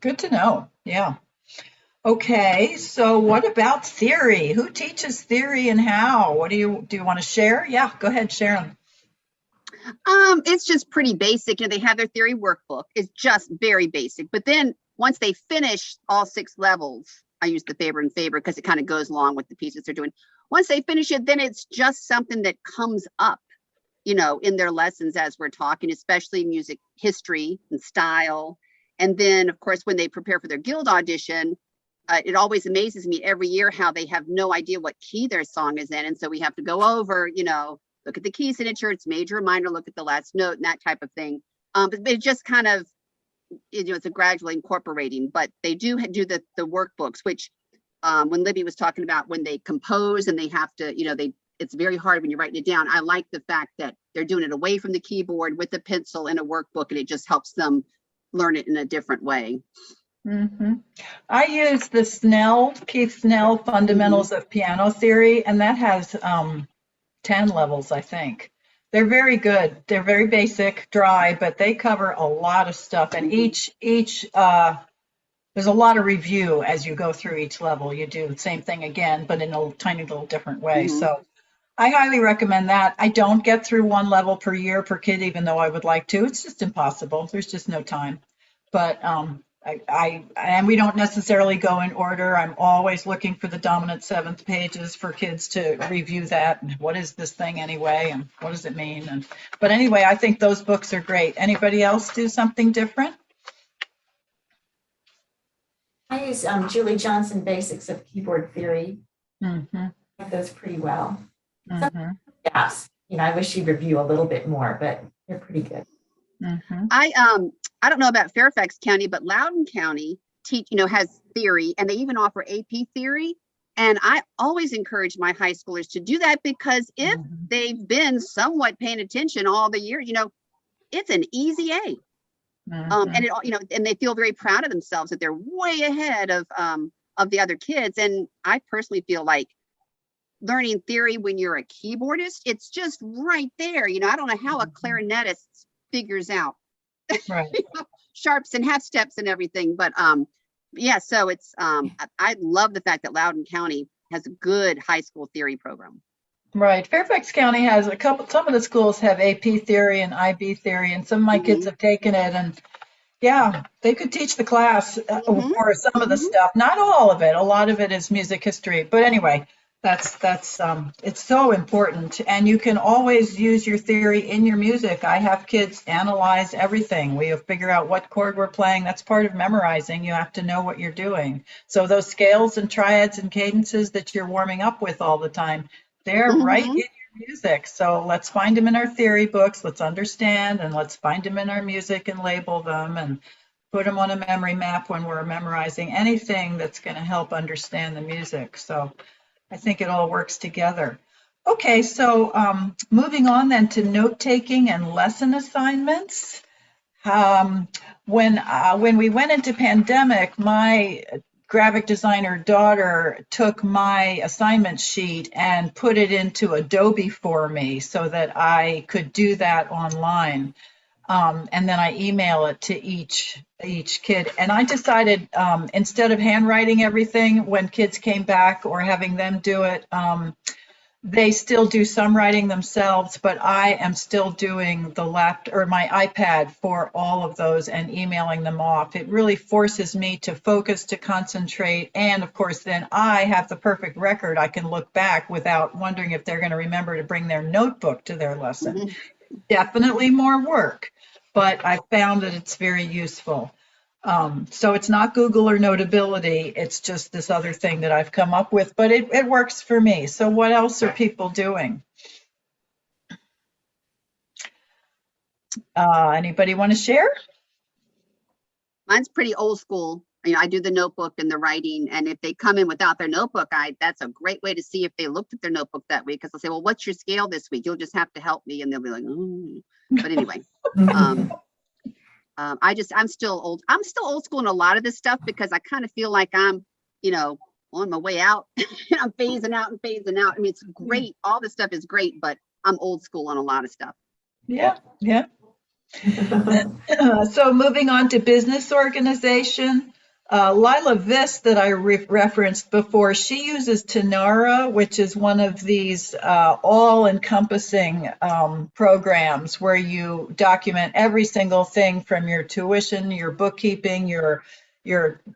Good to know. Yeah. Okay, so what about theory? Who teaches theory and how? What do you want to share? Yeah, go ahead, Sharon. It's just pretty basic. They have their theory workbook. It's just very basic. But then once they finish all 6 levels, I use the Faber and Faber because it kind of goes along with the pieces they're doing. Once they finish it, then it's just something that comes up, in their lessons as we're talking, especially music history and style. And then, of course, when they prepare for their guild audition, it always amazes me every year how they have no idea what key their song is in. And so we have to go over, look at the key signature, it's major or minor, look at the last note and that type of thing. But it just kind of, it's a gradually incorporating, but they do the workbooks, which when Libby was talking about when they compose and they have to, it's very hard when you're writing it down. I like the fact that they're doing it away from the keyboard with a pencil in a workbook, and it just helps them learn it in a different way. I use the Keith Snell Fundamentals of Piano Theory, and that has 10 levels, I think. They're very good. They're very basic, dry, but they cover a lot of stuff. And each there's a lot of review as you go through each level. You do the same thing again, but in a tiny little different way. Mhm. So I highly recommend that. I don't get through one level per year per kid, even though I would like to. It's just impossible. There's just no time. But and we don't necessarily go in order. I'm always looking for the dominant seventh pages for kids to review that. And what is this thing anyway? And what does it mean? And but anyway, I think those books are great. Anybody else do something different? I use Julie Johnson Basics of Keyboard Theory. Mm-hmm. I have those pretty well. Mm-hmm. Yes, I wish you'd review a little bit more, but they're pretty good. Mm-hmm. I don't know about Fairfax County, but Loudoun County has theory, and they even offer AP theory. And I always encourage my high schoolers to do that, because if they've been somewhat paying attention all the year, it's an easy A. And and they feel very proud of themselves that they're way ahead of the other kids. And I personally feel like learning theory when you're a keyboardist, it's just right there. I don't know how a clarinetist figures out Right. sharps and half steps and everything, but yeah. So it's I love the fact that Loudoun County has a good high school theory program. Right. Fairfax County has some of the schools have AP theory and IB theory, and some of my kids have taken it, and yeah, they could teach the class for some of the stuff. Not all of it. A lot of it is music history. But anyway, that's it's so important. And you can always use your theory in your music. I have kids analyze everything. We figure out what chord we're playing. That's part of memorizing. You have to know what you're doing. So those scales and triads and cadences that you're warming up with all the time, they're right in your music. So let's find them in our theory books. Let's understand, and let's find them in our music and label them and put them on a memory map when we're memorizing anything that's going to help understand the music. So I think it all works together. Okay, so moving on then to note-taking and lesson assignments. When we went into pandemic, my graphic designer daughter took my assignment sheet and put it into Adobe for me so that I could do that online. And then I email it to each kid. And I decided instead of handwriting everything when kids came back or having them do it, they still do some writing themselves, but I am still doing the my iPad for all of those and emailing them off. It really forces me to focus, to concentrate, and of course then I have the perfect record. I can look back without wondering if they're going to remember to bring their notebook to their lesson. Definitely more work, but I found that it's very useful. So it's not Google or Notability, it's just this other thing that I've come up with, but it works for me. So what else are people doing? Anybody want to share? Mine's pretty old school. I do the notebook and the writing, and if they come in without their notebook, that's a great way to see if they looked at their notebook that week, because they'll say, well, what's your scale this week? You'll just have to help me. And they'll be like, oh. But anyway, I'm still old. I'm still old school in a lot of this stuff, because I kind of feel like I'm, on my way out. And I'm phasing out and phasing out. I mean, it's great. All this stuff is great, but I'm old school on a lot of stuff. Yeah. So moving on to business organization. Lila Viss that I referenced before, she uses Tenara, which is one of these all-encompassing programs where you document every single thing from your tuition, your bookkeeping, your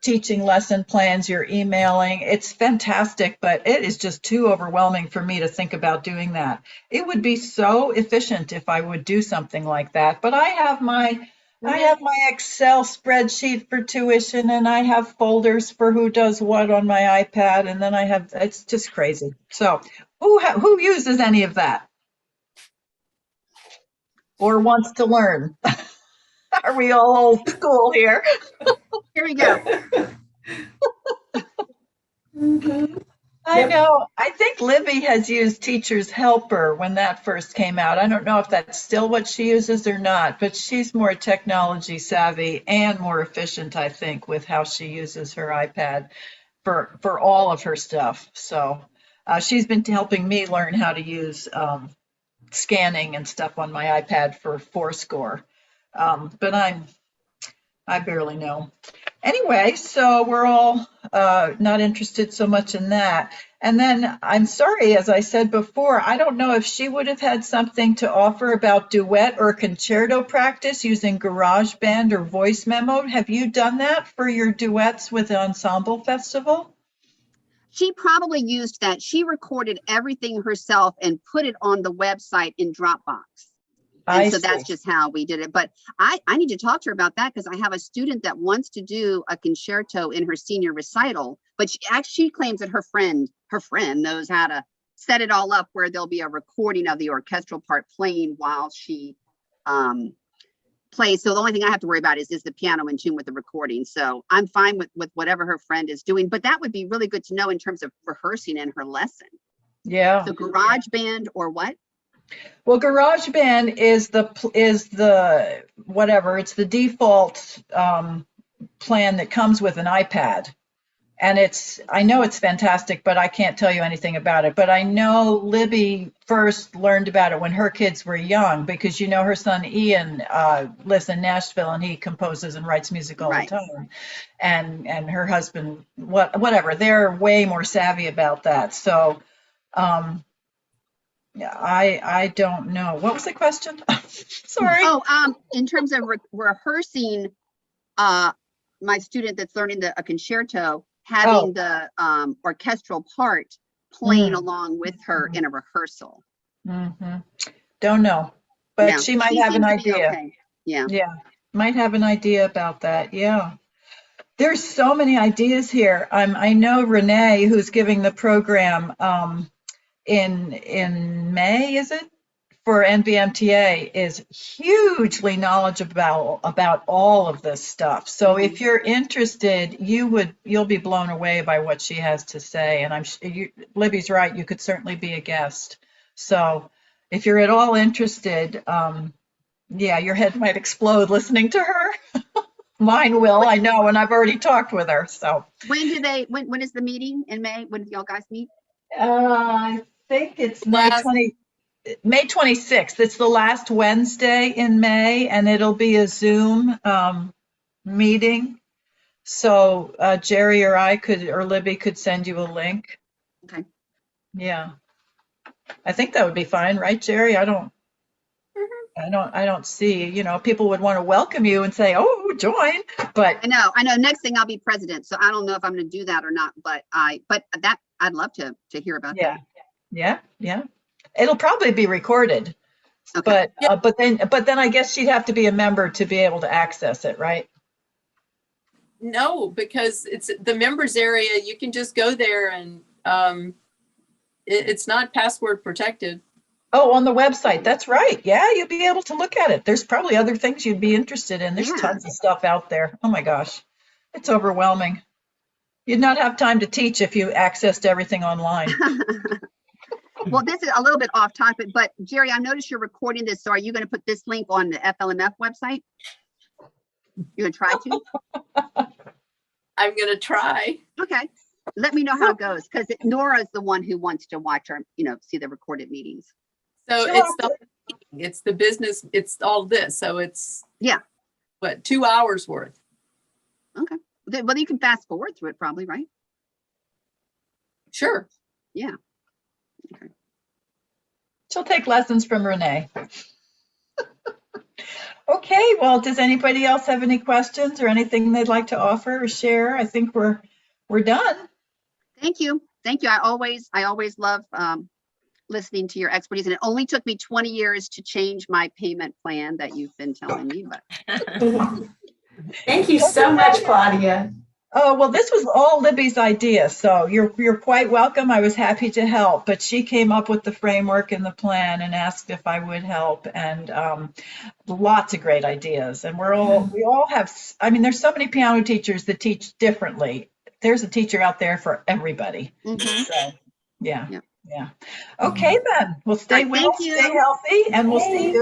teaching lesson plans, your emailing. It's fantastic, but it is just too overwhelming for me to think about doing that. It would be so efficient if I would do something like that, but I have my Excel spreadsheet for tuition, and I have folders for who does what on my iPad, and then it's just crazy. So who uses any of that or wants to learn? Are we all old school here? Here we go. I know. I think Libby has used Teacher's Helper when that first came out. I don't know if that's still what she uses or not, but she's more technology savvy and more efficient, I think, with how she uses her iPad for all of her stuff. So she's been helping me learn how to use scanning and stuff on my iPad for Fourscore. But I barely know. Anyway, so we're all not interested so much in that. And then I'm sorry, as I said before, I don't know if she would have had something to offer about duet or concerto practice using GarageBand or voice memo. Have you done that for your duets with the Ensemble Festival? She probably used that. She recorded everything herself and put it on the website in Dropbox. And I so that's see. just how we did it. But I need to talk to her about that because I have a student that wants to do a concerto in her senior recital, but she claims that her friend knows how to set it all up where there'll be a recording of the orchestral part playing while she plays. So the only thing I have to worry about is the piano in tune with the recording. So I'm fine with whatever her friend is doing, but that would be really good to know in terms of rehearsing in her lesson. Yeah. So GarageBand or what? Well, GarageBand is the whatever, it's the default plan that comes with an iPad. And I know it's fantastic, but I can't tell you anything about it. But I know Libby first learned about it when her kids were young, because her son Ian lives in Nashville and he composes and writes music all the time. And her husband, whatever, they're way more savvy about that. So yeah, I don't know. What was the question? Sorry. Oh, in terms of rehearsing, my student that's learning a concerto, having the orchestral part playing along with her in a rehearsal. Don't know, but she might have an seems to be idea. okay. Yeah. Yeah, might have an idea about that. Yeah. There's so many ideas here. I know Renee, who's giving the program in May, is it? For NVMTA, is hugely knowledgeable about all of this stuff. So if you're interested, you'll be blown away by what she has to say. And Libby's right, you could certainly be a guest. So if you're at all interested, yeah, your head might explode listening to her. Mine will, I know, and I've already talked with her. So when is the meeting in May? When do y'all guys meet? I think it's May 26th. It's the last Wednesday in May, and it'll be a Zoom meeting. So Jerry or or Libby could send you a link. Okay. Yeah. I think that would be fine, right, Jerry? I don't see, people would want to welcome you and say, "Oh, join." But I know. Next thing I'll be president, so I don't know if I'm going to do that or not. But I'd love to hear about that. Yeah. It'll probably be recorded. Okay. But then I guess she'd have to be a member to be able to access it, right? No, because it's the members area. You can just go there and it's not password protected. Oh, on the website. That's right. Yeah, you'll be able to look at it. There's probably other things you'd be interested in. There's tons of stuff out there. Oh my gosh, it's overwhelming. You'd not have time to teach if you accessed everything online. Well, this is a little bit off topic, but Jerry, I noticed you're recording this. So are you going to put this link on the FLMF website? You're going to try to? I'm going to try. Okay. Let me know how it goes, because Nora's the one who wants to watch our, see the recorded meetings. So it's the business, it's all this. So it's, what, 2 hours worth? Okay. Well, you can fast forward through it probably, right? Sure. Yeah. Okay. She'll take lessons from Renee. Okay, well, does anybody else have any questions or anything they'd like to offer or share? I think we're done. Thank you. I always love listening to your expertise, and it only took me 20 years to change my payment plan that you've been telling me. But thank you so much, Claudia. Oh, well, this was all Libby's idea, so you're quite welcome. I was happy to help, but she came up with the framework and the plan and asked if I would help, and lots of great ideas. And we all have, there's so many piano teachers that teach differently. There's a teacher out there for everybody. So, yeah. Okay, then. Well, stay well, stay healthy, and we'll see you.